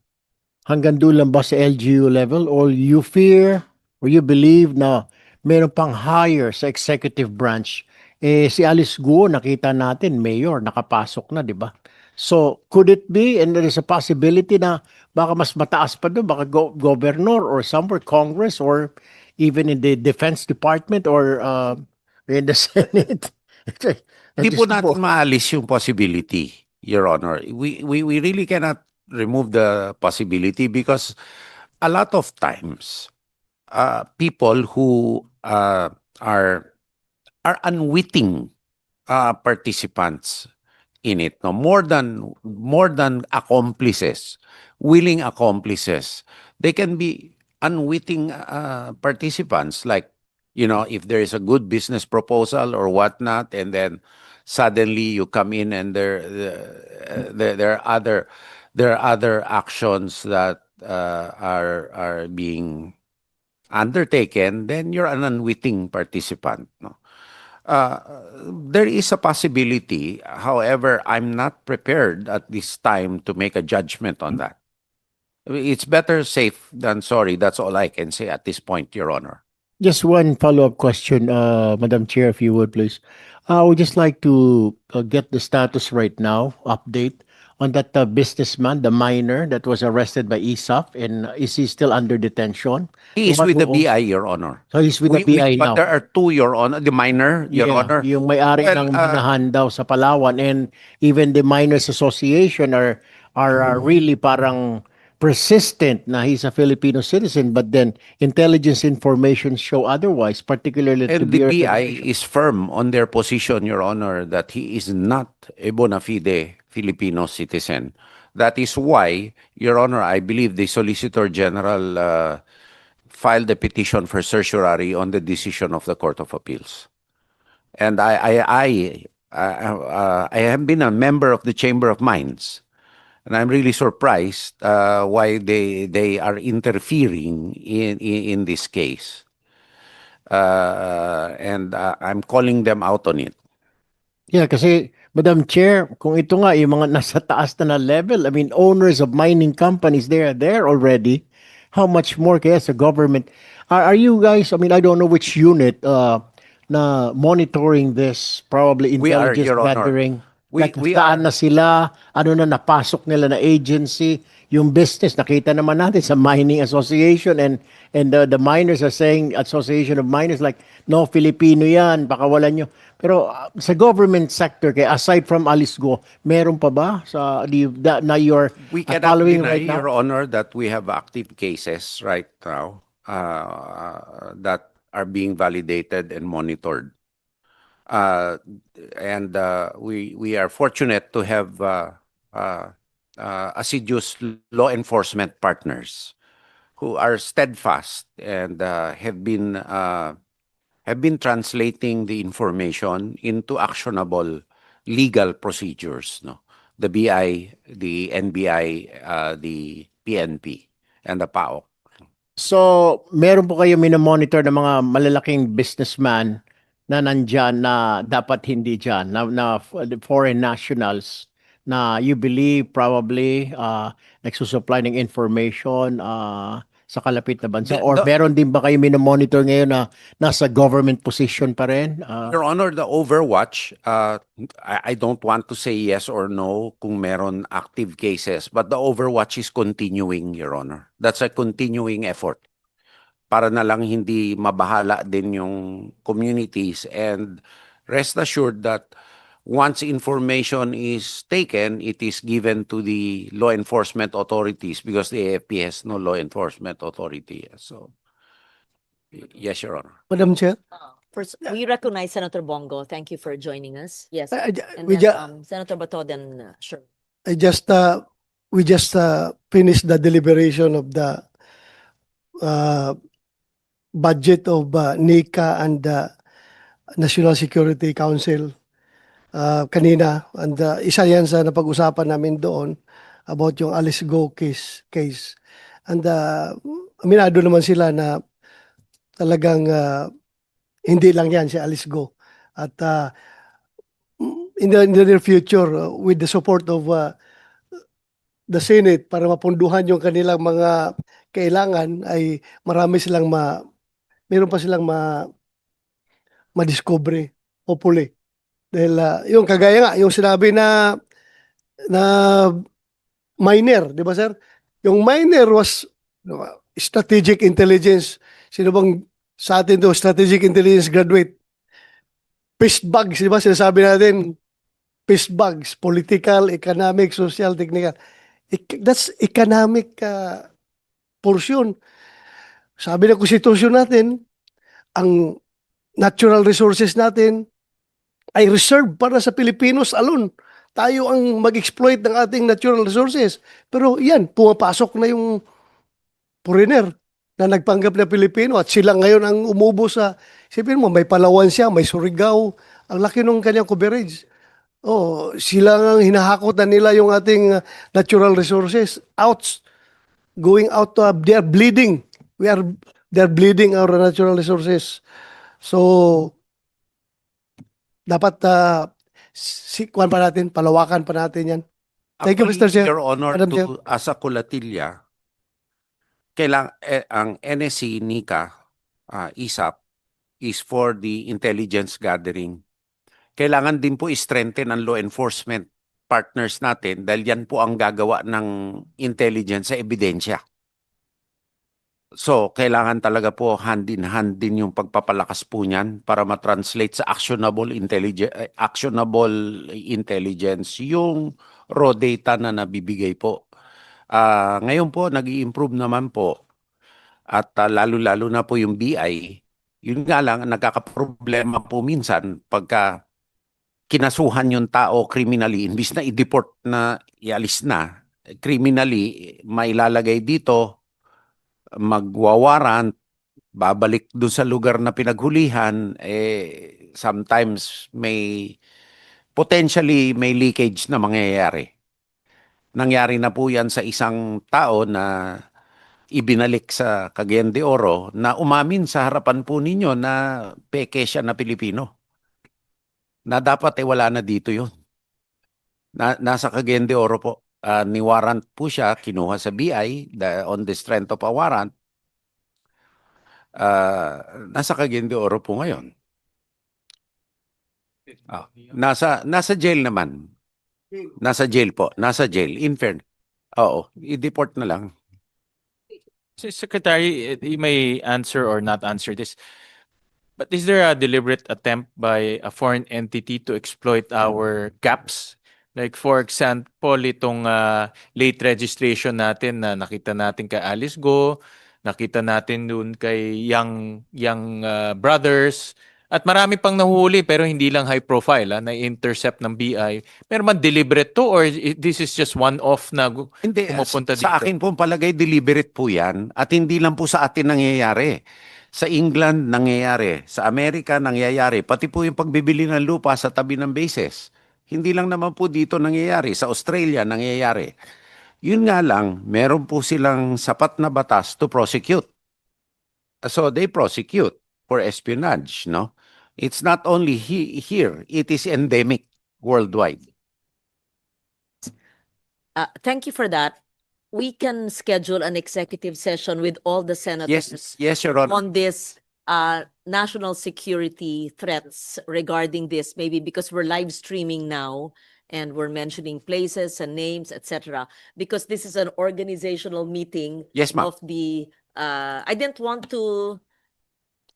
hanggang doon lang ba sa LGU level? Or you fear, or you believe na meron pang higher sa executive branch? Si Alice Guo, nakita natin, mayor, nakapasok na, di ba? So, could it be, and there is a possibility na baka mas mataas pa doon, baka governor or somewhere, Congress, or even in the Defense Department or in the Senate? Hindi po natin maalis yung possibility, Your Honor. We really cannot remove the possibility because a lot of times, people who are unwitting participants in it, no, more than accomplices, willing accomplices, they can be unwitting participants, like if there is a good business proposal or whatnot, and then suddenly you come in and there are other actions that are being undertaken, then you're an unwitting participant. No? There is a possibility. However, I'm not prepared at this time to make a judgment on that. It's better safe than sorry. That's all I can say at this point, Your Honor. Just one follow-up question, Madam Chair, if you would, please. I would just like to get the status right now, update on that businessman, the minor that was arrested by ESOP, and is he still under detention? He is What with the will- BI, Your Honor. So he's with the BI But now. there are two, Your Honor. The minor, Your Yeah, Honor. yung may-ari Well, ng minahan daw sa Palawan, and even the Miners Association are really parang persistent na he's a Filipino citizen, but then intelligence information show otherwise, particularly to And the Bureau of BI Immigration. is firm on their position, Your Honor, that he is not a bona fide Filipino citizen. That is why, Your Honor, I believe the Solicitor General filed a petition for certiorari on the decision of the Court of Appeals. And I have been a member of the Chamber of Mines, and I'm really surprised why they are interfering in this case. And I'm calling them out on it. Yeah, kasi Madam Chair, kung ito nga yung mga nasa taas na level, I mean, owners of mining companies, they are there already. How much more kaya sa government? Are you guys, I mean, I don't know which unit na monitoring this, probably We are, intelligence Your Honor. gathering? We Saan are. na sila? Ano na napasok nila na agency? Yung business, nakita naman natin sa Mining Association, and the miners are saying, Association of Miners, like, no, Filipino yan, pakawalan nyo. Pero sa government sector, kaya aside from Alice Go, meron pa ba na you're We cannot following deny, right now? Your Honor, that we have active cases right now that are being validated and monitored. And we are fortunate to have assiduous law enforcement partners who are steadfast and have been translating the information into actionable legal procedures. No, the BI, the NBI, the PNP, and the PAOK. So, meron po kayo minomonitor ng mga malalaking businessman na nandyan na dapat hindi dyan, na foreign nationals na you believe probably nagsusupply ng information sa kalapit na bansa? Or meron din ba kayo minomonitor ngayon na nasa government position pa rin? Your Honor, the Overwatch, I don't want to say yes or no kung meron active cases, but the Overwatch is continuing, Your Honor. That's a continuing effort para na lang hindi mabahala din yung communities, and rest assured that once information is taken, it is given to the law enforcement authorities because the AFP has no law enforcement authority. So, yes, Your Honor. Madam Chair, First, we recognize Senator Bongo. Thank you for joining us. Yes. I- And we then, ju- Senator Bato, then, sure. I just we just finished the deliberation of the budget of NICA and the National Security Council kanina, and isa yan sa napag-usapan namin doon about yung Alice Go case. And aminado naman sila na talagang hindi lang yan si Alice Go. At in the near future, with the support of the Senate para mapunduhan yung kanilang mga kailangan, ay marami silang meron pa silang madiscover, hopefully. Dahil yung kagaya nga, yung sinabi na miner, di ba sir? Yung miner was strategic intelligence. Sino bang sa atin to, strategic intelligence graduate? Fist bugs, di ba? Sinasabi natin, fist bugs, political, economic, social, technical. That's economic portion. Sabi ng konstitusyon natin, ang natural resources natin ay reserved para sa Pilipinos alone. Tayo ang mag-exploit ng ating natural resources. Pero yan, pumapasok na yung foreigner. na nagpanggap na Pilipino at sila ngayon ang umubo sa, isipin mo, may Palawan siya, may Surigao, ang laki ng kanyang coverage. Oh, sila ang hinahakotan nila yung ating natural resources. Going out, they are bleeding. They're bleeding our natural resources. So, dapat kuwan pa natin, palawakan pa natin yan. Thank you, Actually, Mr. Chair. Your Honor, Madam Chair. as a kulatilla, ang NSC, NICA, ISAP, is for the intelligence gathering. Kailangan din po i-strengthen ang law enforcement partners natin dahil yan po ang gagawa ng intelligence sa ebidensya. So, kailangan talaga po hand in hand din yung pagpapalakas po niyan para ma-translate sa actionable intelligence yung raw data na nabibigay po. Ngayon po, nag-i-improve naman po at lalo-lalo na po yung BI. Yun nga lang, nagkakaproblema po minsan pagka kinasuhan yung tao criminally, imbis na i-deport na ialis na, criminally, mailalagay dito, magwawarant, babalik doon sa lugar na pinaghulihan, sometimes potentially may leakage na mangyayari. Nangyari na po yan sa isang tao na ibinalik sa Cagayan de Oro na umamin sa harapan po ninyo na peke siya na Pilipino. Na dapat wala na dito yun. Nasa Cagayan de Oro po. Ni warrant po siya, kinuha sa BI on the strength of a warrant. Nasa Cagayan de Oro po ngayon. Nasa jail naman. Nasa jail po. Nasa jail. In fairness. Oo. I-deport na lang. Secretary, you may answer or not answer this. But is there a deliberate attempt by a foreign entity to exploit our gaps? Like for example, itong late registration natin na nakita natin kay Alice Go, nakita natin dun kay Young Brothers, at marami pang nahuhuli pero hindi lang high profile, na-intercept ng BI. Pero man deliberate to or this is just one-off na Hindi, pumupunta dito? sa akin po palagay deliberate po yan at hindi lang po sa atin nangyayari. Sa England nangyayari, sa Amerika nangyayari, pati po yung pagbibili ng lupa sa tabi ng bases. Hindi lang naman po dito nangyayari, sa Australia nangyayari. Yun nga lang, meron po silang sapat na batas to prosecute. So they prosecute for espionage, no? It's not only here, it is endemic worldwide. Thank you for that. We can schedule an executive session with all the senators Yes, Your Honor. on this national security threats regarding this, maybe because we're live streaming now and we're mentioning places and names, etc. Because this is an organizational meeting Yes, ma'am. of the, I didn't want to,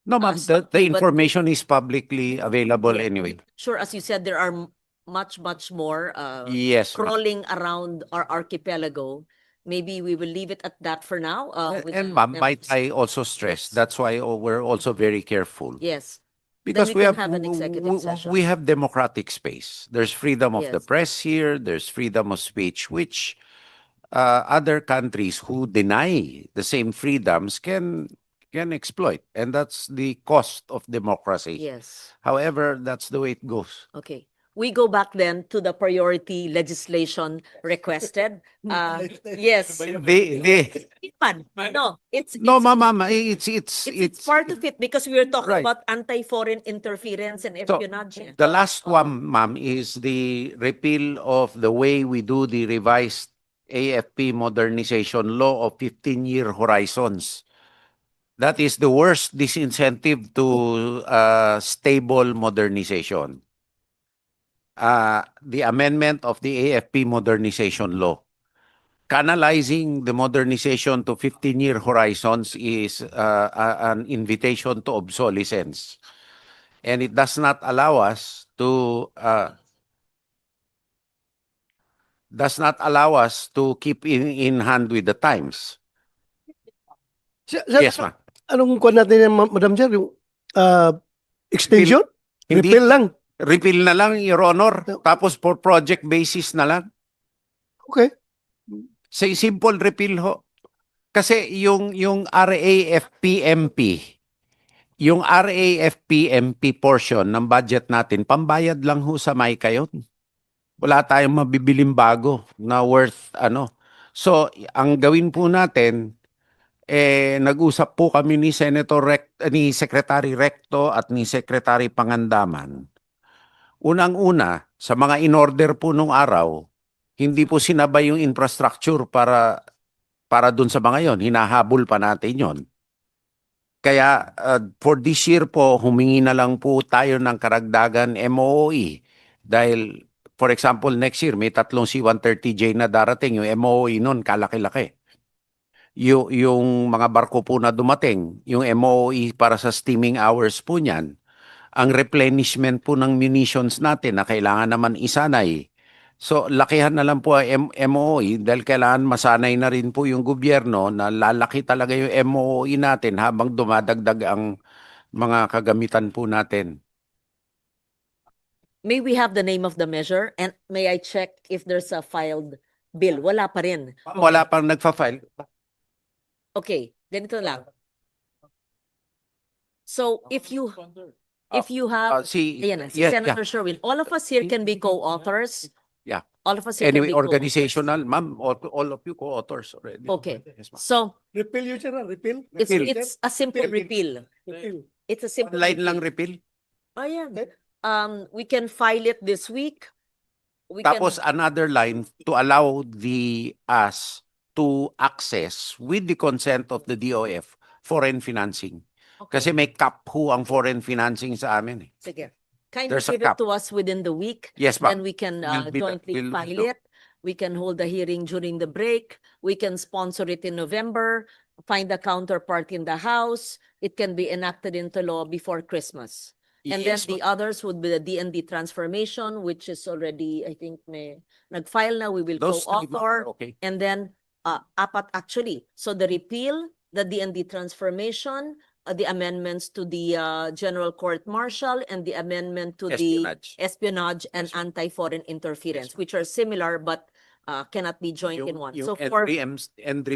No, ma'am, stop the you, but- information is publicly available Yeah. anyway. sure, as you said, there are much more Yes, ma'am. crawling around our archipelago. Maybe we will leave it at that for now. with And the ma'am, might members. I also stress, Yes. that's why we're also very careful. Yes. Because we can have an executive session. we have democratic space. There's freedom of the Yes. press here, there's freedom of speech, which other countries who deny the same freedoms can exploit. And that's the cost of democracy. Yes. However, that's the way it goes. Okay. We go back then to the priority legislation requested. Yes. No, No, ma'am, it's it's part of it because we were talking Right. about anti-foreign interference and So, espionage. the last one, ma'am, is the repeal of the way we do the revised AFP modernization law of 15-year horizons. That is the worst disincentive to stable modernization. The amendment of the AFP modernization law. Canalizing the modernization to 15-year horizons is an invitation to obsolescence. And it does not allow us to keep in hand with the times. Yes, ma'am. Anong kuwan natin yan, Madam Chair? Yung extension? Hindi. Repeal lang. Repeal na lang, Your Honor. Tapos for project basis na lang. Okay. Say simple repeal ho. Kasi yung RAFP-MP, yung RAFP-MP portion ng budget natin, pambayad lang ho sa MICA yun. Wala tayong mabibiling bago na worth ano. So, ang gawin po natin, nag-usap po kami ni ni Secretary Recto at ni Secretary Pangandaman. Unang-una, sa mga in-order po nung araw, hindi po sinabay yung infrastructure para dun sa mga yon. Hinahabol pa natin yon. Kaya for this year po, humingi na lang po tayo ng karagdagan MOE. Dahil, for example, next year, may tatlong C-130J na darating. Yung MOE nun, kalaki-laki. Yung mga barko po na dumating, yung MOE para sa steaming hours po niyan, ang replenishment po ng munitions natin na kailangan naman isanay. So, lakihan na lang po ang MOE dahil kailangan masanay na rin po yung gobyerno na lalaki talaga yung MOE natin habang dumadagdag ang mga kagamitan po natin. May we have the name of the measure and may I check if there's a filed bill? Wala pa rin. Wala pang nagfa-file. Okay, ganito lang. So if you have, ayan na, si Senator Sherwin, all of us here can be co-authors. Yeah. All of us here can Anyway, be co-authors. organizational, ma'am, all of you co-authors already. Okay. Yes, ma'am. So Repeal yun, sir. Repeal. it's a simple repeal. Repeal. It's a simple Line lang repeal. repeal. Ayan. We can file it this week. We can, Tapos another line to allow us to access with the consent of the DOF foreign financing. okay, Kasi may cap ho ang foreign financing sa amin. sige. Kindly there's a give it cap. to us within the week. Yes, Then ma'am. we can We'll jointly we'll file do. it. We can hold the hearing during the break. We can sponsor it in November, find a counterpart in the House. It can be enacted into law before Christmas. And then Yes, the others would be the DND transformation, which is already, I think, may nag-file na. We will those three, ma'am, co-author. are okay. And then, apat actually. So the repeal, the DND transformation, the amendments to the General Court Martial, and the amendment to the Espionage. espionage and Yes, ma'am. anti-foreign interference, Yes, ma'am. which are similar but cannot be joined in one. So for Dream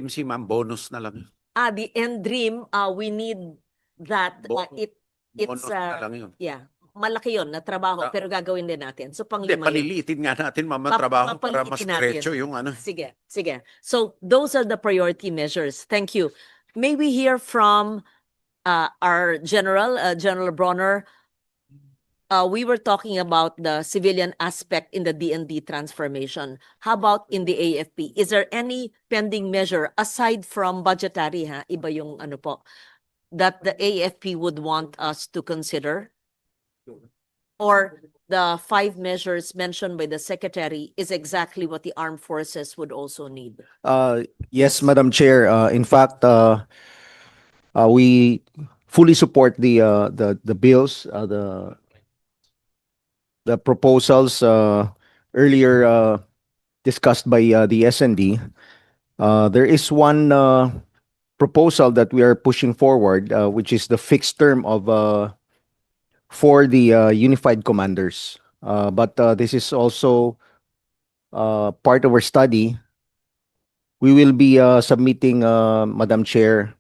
si ma'am, bonus na lang. the end dream, we need that. Bonus It's na lang yun. yeah, malaki yon na trabaho, Ah. pero gagawin din natin. So Hindi, panglima yun. paliliitin nga natin ma'am ang trabaho para mas Papaliitin natin. diretso yung ano. Sige, sige. So those are the priority measures. Thank you. May we hear from our General Bronner? We were talking about the civilian aspect in the DND transformation. How about in the AFP? Is there any pending measure aside from budgetary, iba yung ano po, that the AFP would want us to consider? Or the 5 measures mentioned by the Secretary is exactly what the armed forces would also need? Yes, Madam Chair. In fact, we fully support the bills, the proposals earlier discussed by the SND. There is one proposal that we are pushing forward, which is the fixed term of for the unified commanders. But this is also part of our study. We will be submitting, Madam Chair,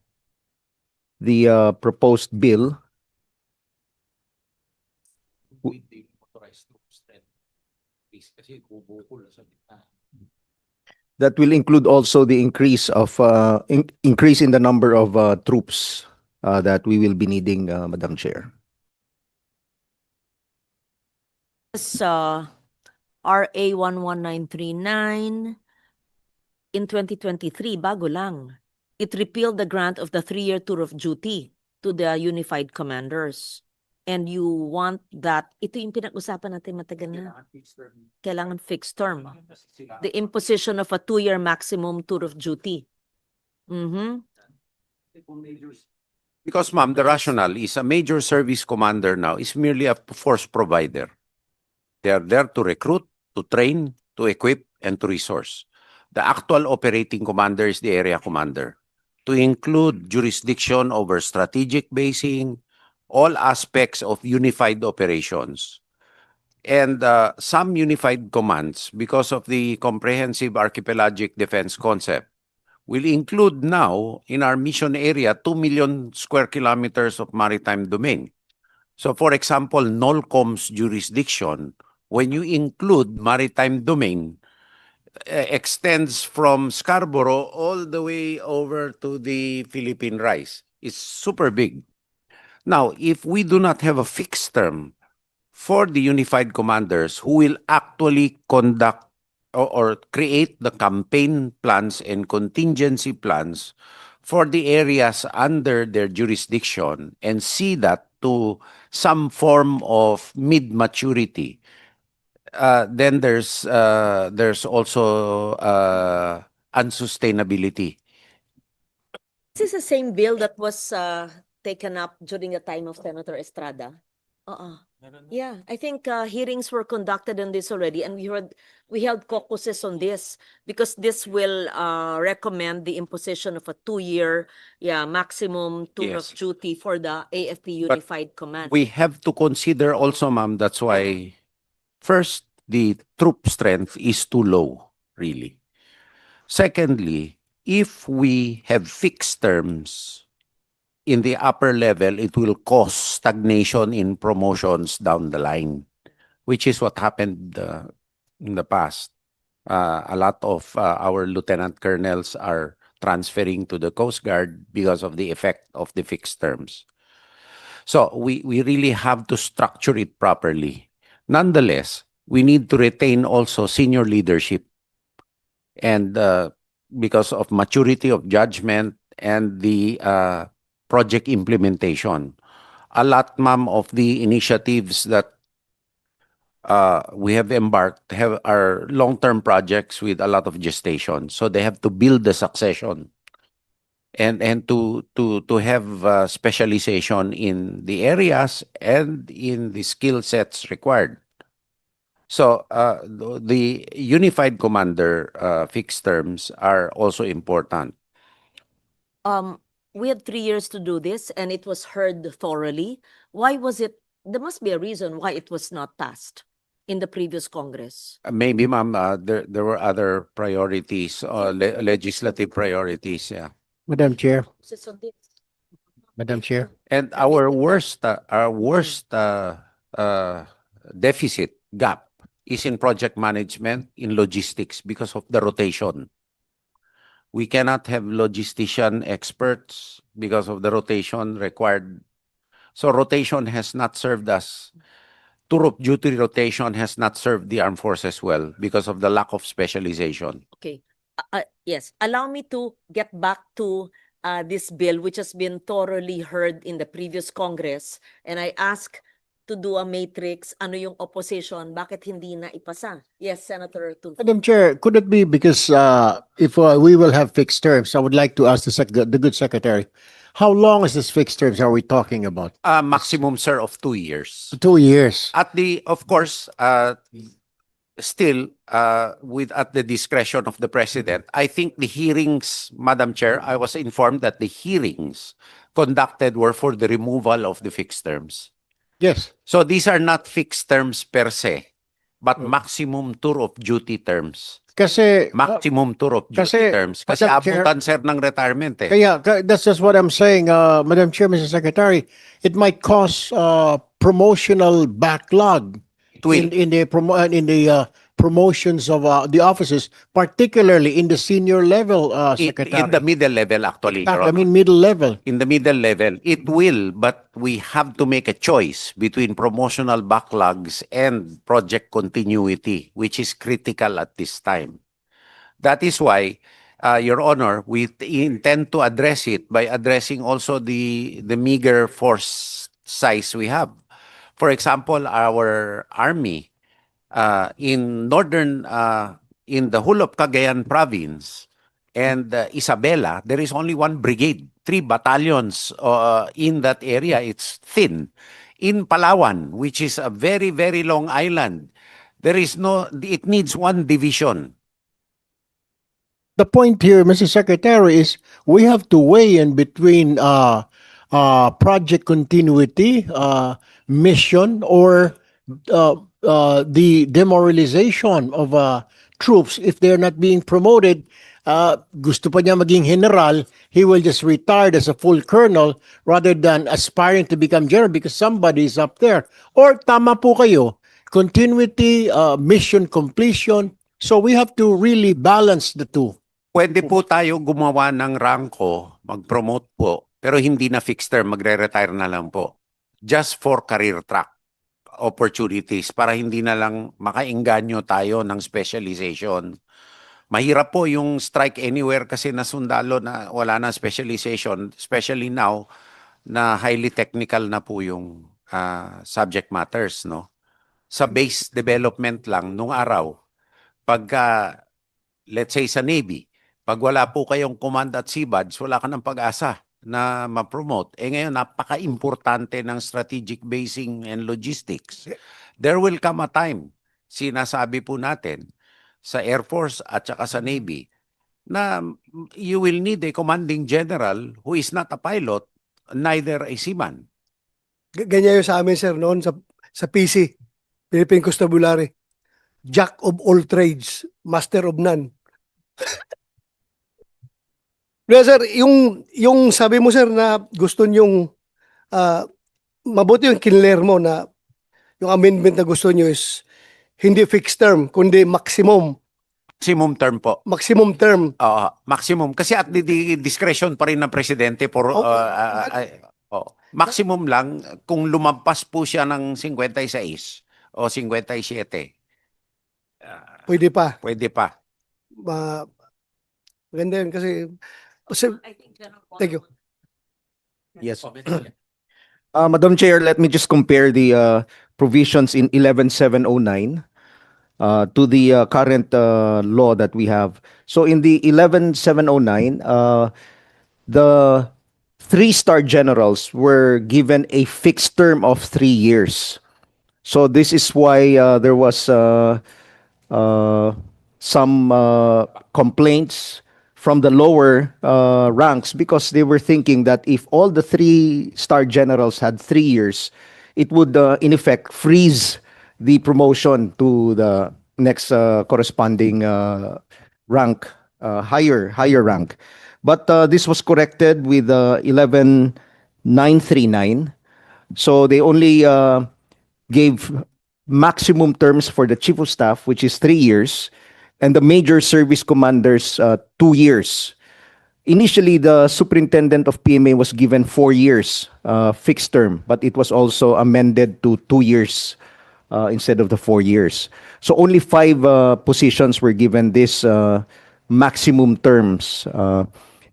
the proposed bill. That will include also the increase of increase in the number of troops that we will be needing, Madam Chair. This RA 11939 in 2023, bago lang. It repealed the grant of the 3-year tour of duty to the unified commanders. And you want that, ito yung pinag-usapan natin matagal na. Kailangan fixed term. The imposition of a 2-year maximum tour of duty. Because ma'am, the rationale is a major service commander now is merely a force provider. They are there to recruit, to train, to equip, and to resource. The actual operating commander is the area commander, to include jurisdiction over strategic basing, all aspects of unified operations. And some unified commands, because of the comprehensive archipelagic defense concept, will include now in our mission area 2 million square kilometers of maritime domain. So for example, NOLCOM's jurisdiction, when you include maritime domain, extends from Scarborough all the way over to the Philippine Rise. It's super big. Now, if we do not have a fixed term for the unified commanders who will actually conduct or create the campaign plans and contingency plans for the areas under their jurisdiction and see that to some form of mid-maturity, then there's also unsustainability. This is the same bill that was taken up during the time of Senator Estrada. Yeah, I think hearings were conducted on this already, and we held caucuses on this because this will recommend the imposition of a 2-year, maximum tour of Yes. duty for the AFP But Unified Command. We have to consider also, ma'am, that's why first, the troop strength is too low, really. Secondly, if we have fixed terms in the upper level, it will cause stagnation in promotions down the line, which is what happened in the past. A lot of our lieutenant colonels are transferring to the Coast Guard because of the effect of the fixed terms. So we really have to structure it properly. Nonetheless, we need to retain also senior leadership. And because of maturity of judgment and the project implementation. A lot, ma'am, of the initiatives that we have embarked are long-term projects with a lot of gestation. So they have to build the succession and to have specialization in the areas and in the skill sets required. So the unified commander fixed terms are also important. We had 3 years to do this, and it was heard thoroughly. Why was it? There must be a reason why it was not passed in the previous Congress. Maybe, ma'am, there were other priorities, legislative priorities, yeah. Madam Chair, Focus on this. Madam Chair. And our worst deficit gap is in project management, in logistics, because of the rotation. We cannot have logistician experts because of the rotation required. So rotation has not served us. Tour of duty rotation has not served the armed forces well because of the lack of specialization. Okay. Yes. Allow me to get back to this bill, which has been thoroughly heard in the previous Congress. And I ask to do a matrix, ano yung opposition, bakit hindi na ipasa? Yes, Senator Tulfo. Madam Chair, could it be because if we will have fixed terms, I would like to ask the good secretary, how long is this fixed terms are we talking about? Maximum, sir, of 2 years. 2 years. Of course, still, at the discretion of the president, I think the hearings, Madam Chair, I was informed that the hearings conducted were for the removal of the fixed terms. Yes. So these are not fixed terms per se, but maximum tour of duty terms. Kasi Maximum tour of duty kasi, terms. Kasi Madam Chair, abutan, sir, ng retirement eh. that's just what I'm saying, Madam Chair, Mr. Secretary. It might cause promotional backlog in the promotions of the offices, particularly in the senior level, Secretary. In the middle level, actually. Your I Honor. mean, middle level. In the middle level, it will, but we have to make a choice between promotional backlogs and project continuity, which is critical at this time. That is why, Your Honor, we intend to address it by addressing also the meager force size we have. For example, our army in the whole of Cagayan province and Isabela, there is only 1 brigade, 3 battalions in that area. It's thin. In Palawan, which is a very, very long island, it needs 1 division. The point here, Mr. Secretary, is we have to weigh in between project continuity, mission, or the demoralization of troops if they're not being promoted gusto pa niya maging general, he will just retire as a full colonel rather than aspiring to become general because somebody is up there. Or tama po kayo, continuity, mission completion. So we have to really balance the two. Pwede po tayo gumawa ng ranko, mag-promote po, pero hindi na fixed term, magre-retire na lang po. Just for career track opportunities para hindi na lang makainganyo tayo ng specialization. Mahirap po yung strike anywhere kasi na sundalo na wala na specialization, especially now na highly technical na po yung subject matters, no? Sa base development lang nung araw, pagka let's say sa Navy, pag wala po kayong command at sea badge, wala ka ng pag-asa na ma-promote. Eh ngayon, napaka-importante ng strategic basing and logistics. There will come a time, sinasabi po natin, sa Air Force at saka sa Navy, na you will need a commanding general who is not a pilot, neither a seaman. Ganyan yung sa amin, sir, noon sa PC, Philippine Constabulary. Jack of all trades, master of none. Kaya sir, yung sabi mo sir na gusto nyong mabuti yung kinler mo na yung amendment na gusto nyo is hindi fixed term, kundi maximum. Maximum term po. Maximum term. Maximum. Kasi at the discretion pa rin ng presidente for maximum lang kung lumampas po siya ng 56 o 57. Pwede pa. Pwede pa. Maganda yun kasi sir, thank you. Yes. Madam Chair, let me just compare the provisions in 11709 to the current law that we have. So in the 11709, the three-star generals were given a fixed term of 3 years. So this is why there was some complaints from the lower ranks because they were thinking that if all the three-star generals had 3 years, it would in effect freeze the promotion to the next corresponding rank, higher rank. But this was corrected with 11939. So they only gave maximum terms for the chief of staff, which is 3 years, and the major service commanders 2 years. Initially, the superintendent of PMA was given 4 years fixed term, but it was also amended to 2 years instead of the 4 years. So only 5 positions were given this maximum terms.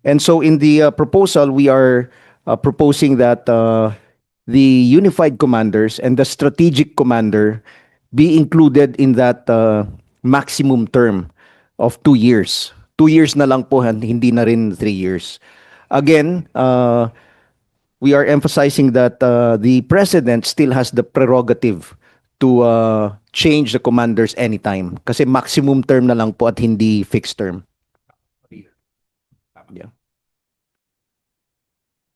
And so in the proposal, we are proposing that the unified commanders and the strategic commander be included in that maximum term of 2 years. 2 years na lang po, hindi na rin 3 years. Again, we are emphasizing that the president still has the prerogative to change the commanders anytime. Kasi maximum term na lang po at hindi fixed term. Yeah.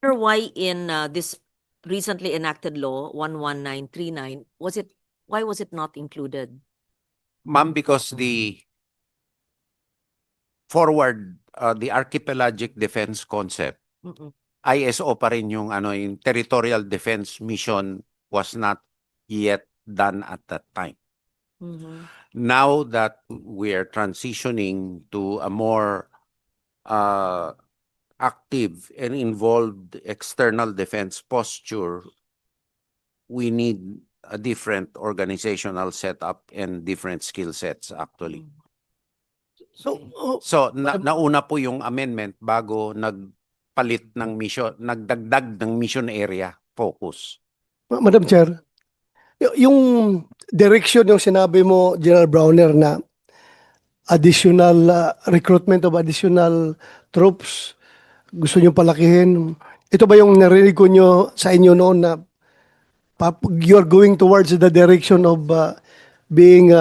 Why in this recently enacted law 11939 why was it not included? Ma'am, because the the archipelagic defense concept, Mm-mm. ISO pa rin yung yung territorial defense mission was not yet done at that time. Mhm. Now that we are transitioning to a more active and involved external defense posture, we need a different organizational setup and different skill sets actually. So nauna po yung amendment bago nagpalit ng mission, nagdagdag ng mission area focus. Madam Chair, yung direction yung sinabi mo, General Browner, na additional recruitment of additional troops, gusto nyo palakihin. Ito ba yung narinig ko nyo sa inyo noon na you're going towards the direction of being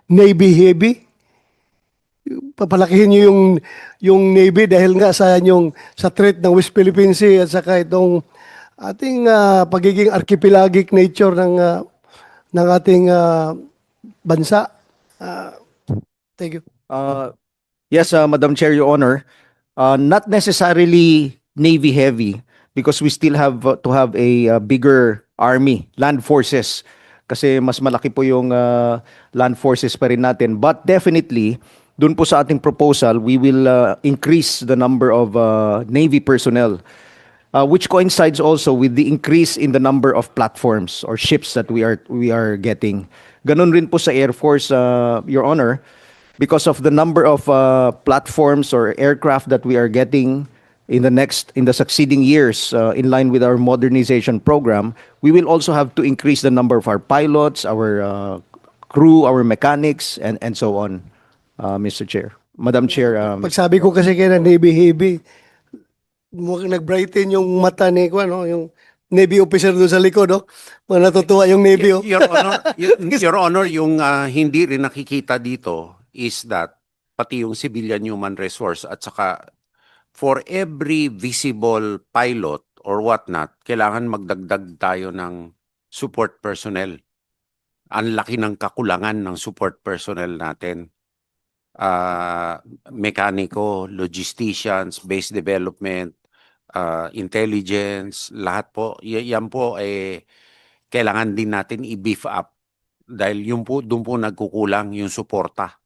Navy heavy? Papalakihin nyo yung Navy dahil nga sa threat ng West Philippine Sea at saka itong ating pagiging archipelagic nature ng ating bansa. Thank you. Yes, Madam Chair, Your Honor. Not necessarily Navy heavy because we still have to have a bigger army, land forces. Kasi mas malaki po yung land forces pa rin natin. But definitely, dun po sa ating proposal, we will increase the number of Navy personnel, which coincides also with the increase in the number of platforms or ships that we are getting. Ganun rin po sa Air Force, Your Honor, because of the number of platforms or aircraft that we are getting in the succeeding years, in line with our modernization program, we will also have to increase the number of our pilots, our crew, our mechanics, and so on, Mr. Chair. Madam Chair, Pagsabi ko kasi kaya na Navy heavy, mukhang nag-brighten yung mata ni ko, ano, yung Navy officer doon sa likod, no? Mga natutuwa yung Navy, oh. Your Honor, Your Honor, yung hindi rin nakikita dito is that pati yung civilian human resource at saka for every visible pilot or whatnot, kailangan magdagdag tayo ng support personnel. Ang laki ng kakulangan ng support personnel natin. Mekaniko, logisticians, base development, intelligence, lahat po. Yan po kailangan din natin i-beef up dahil doon po nagkukulang yung suporta.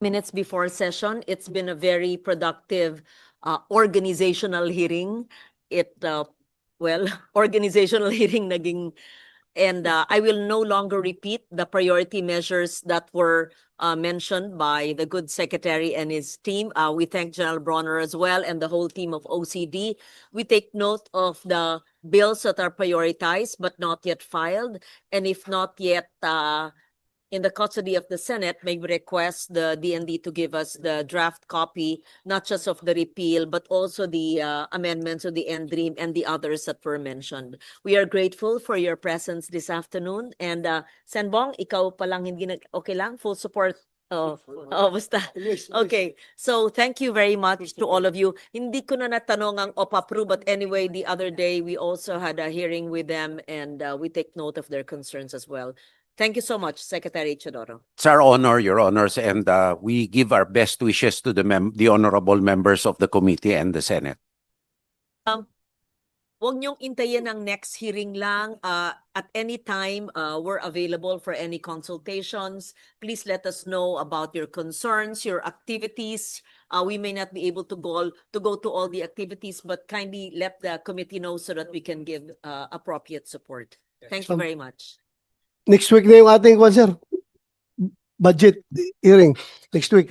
Minutes before session, it's been a very productive organizational hearing. Organizational hearing naging, and I will no longer repeat the priority measures that were mentioned by the good secretary and his team. We thank General Bronner as well and the whole team of OCD. We take note of the bills that are prioritized but not yet filed, and if not yet in the custody of the Senate, may we request the DND to give us the draft copy, not just of the repeal, but also the amendments of the NDREAM and the others that were mentioned. We are grateful for your presence this afternoon. And Senbong, ikaw palang hindi okay lang? Full support? Basta. Okay, so thank you very much to all of you. Hindi ko na natanong ang OPAPRU, but anyway, the other day we also had a hearing with them and we take note of their concerns as well. Thank you so much, Secretary Chodoro. It's our honor, Your Honors, and we give our best wishes to the honorable members of the committee and the Senate. Huwag niyong intayin ang next hearing lang. At any time, we're available for any consultations. Please let us know about your concerns, your activities. We may not be able to go to all the activities, but kindly let the committee know so that we can give appropriate support. Thank you very much. Next week na yung ating, sir, budget hearing. Next week.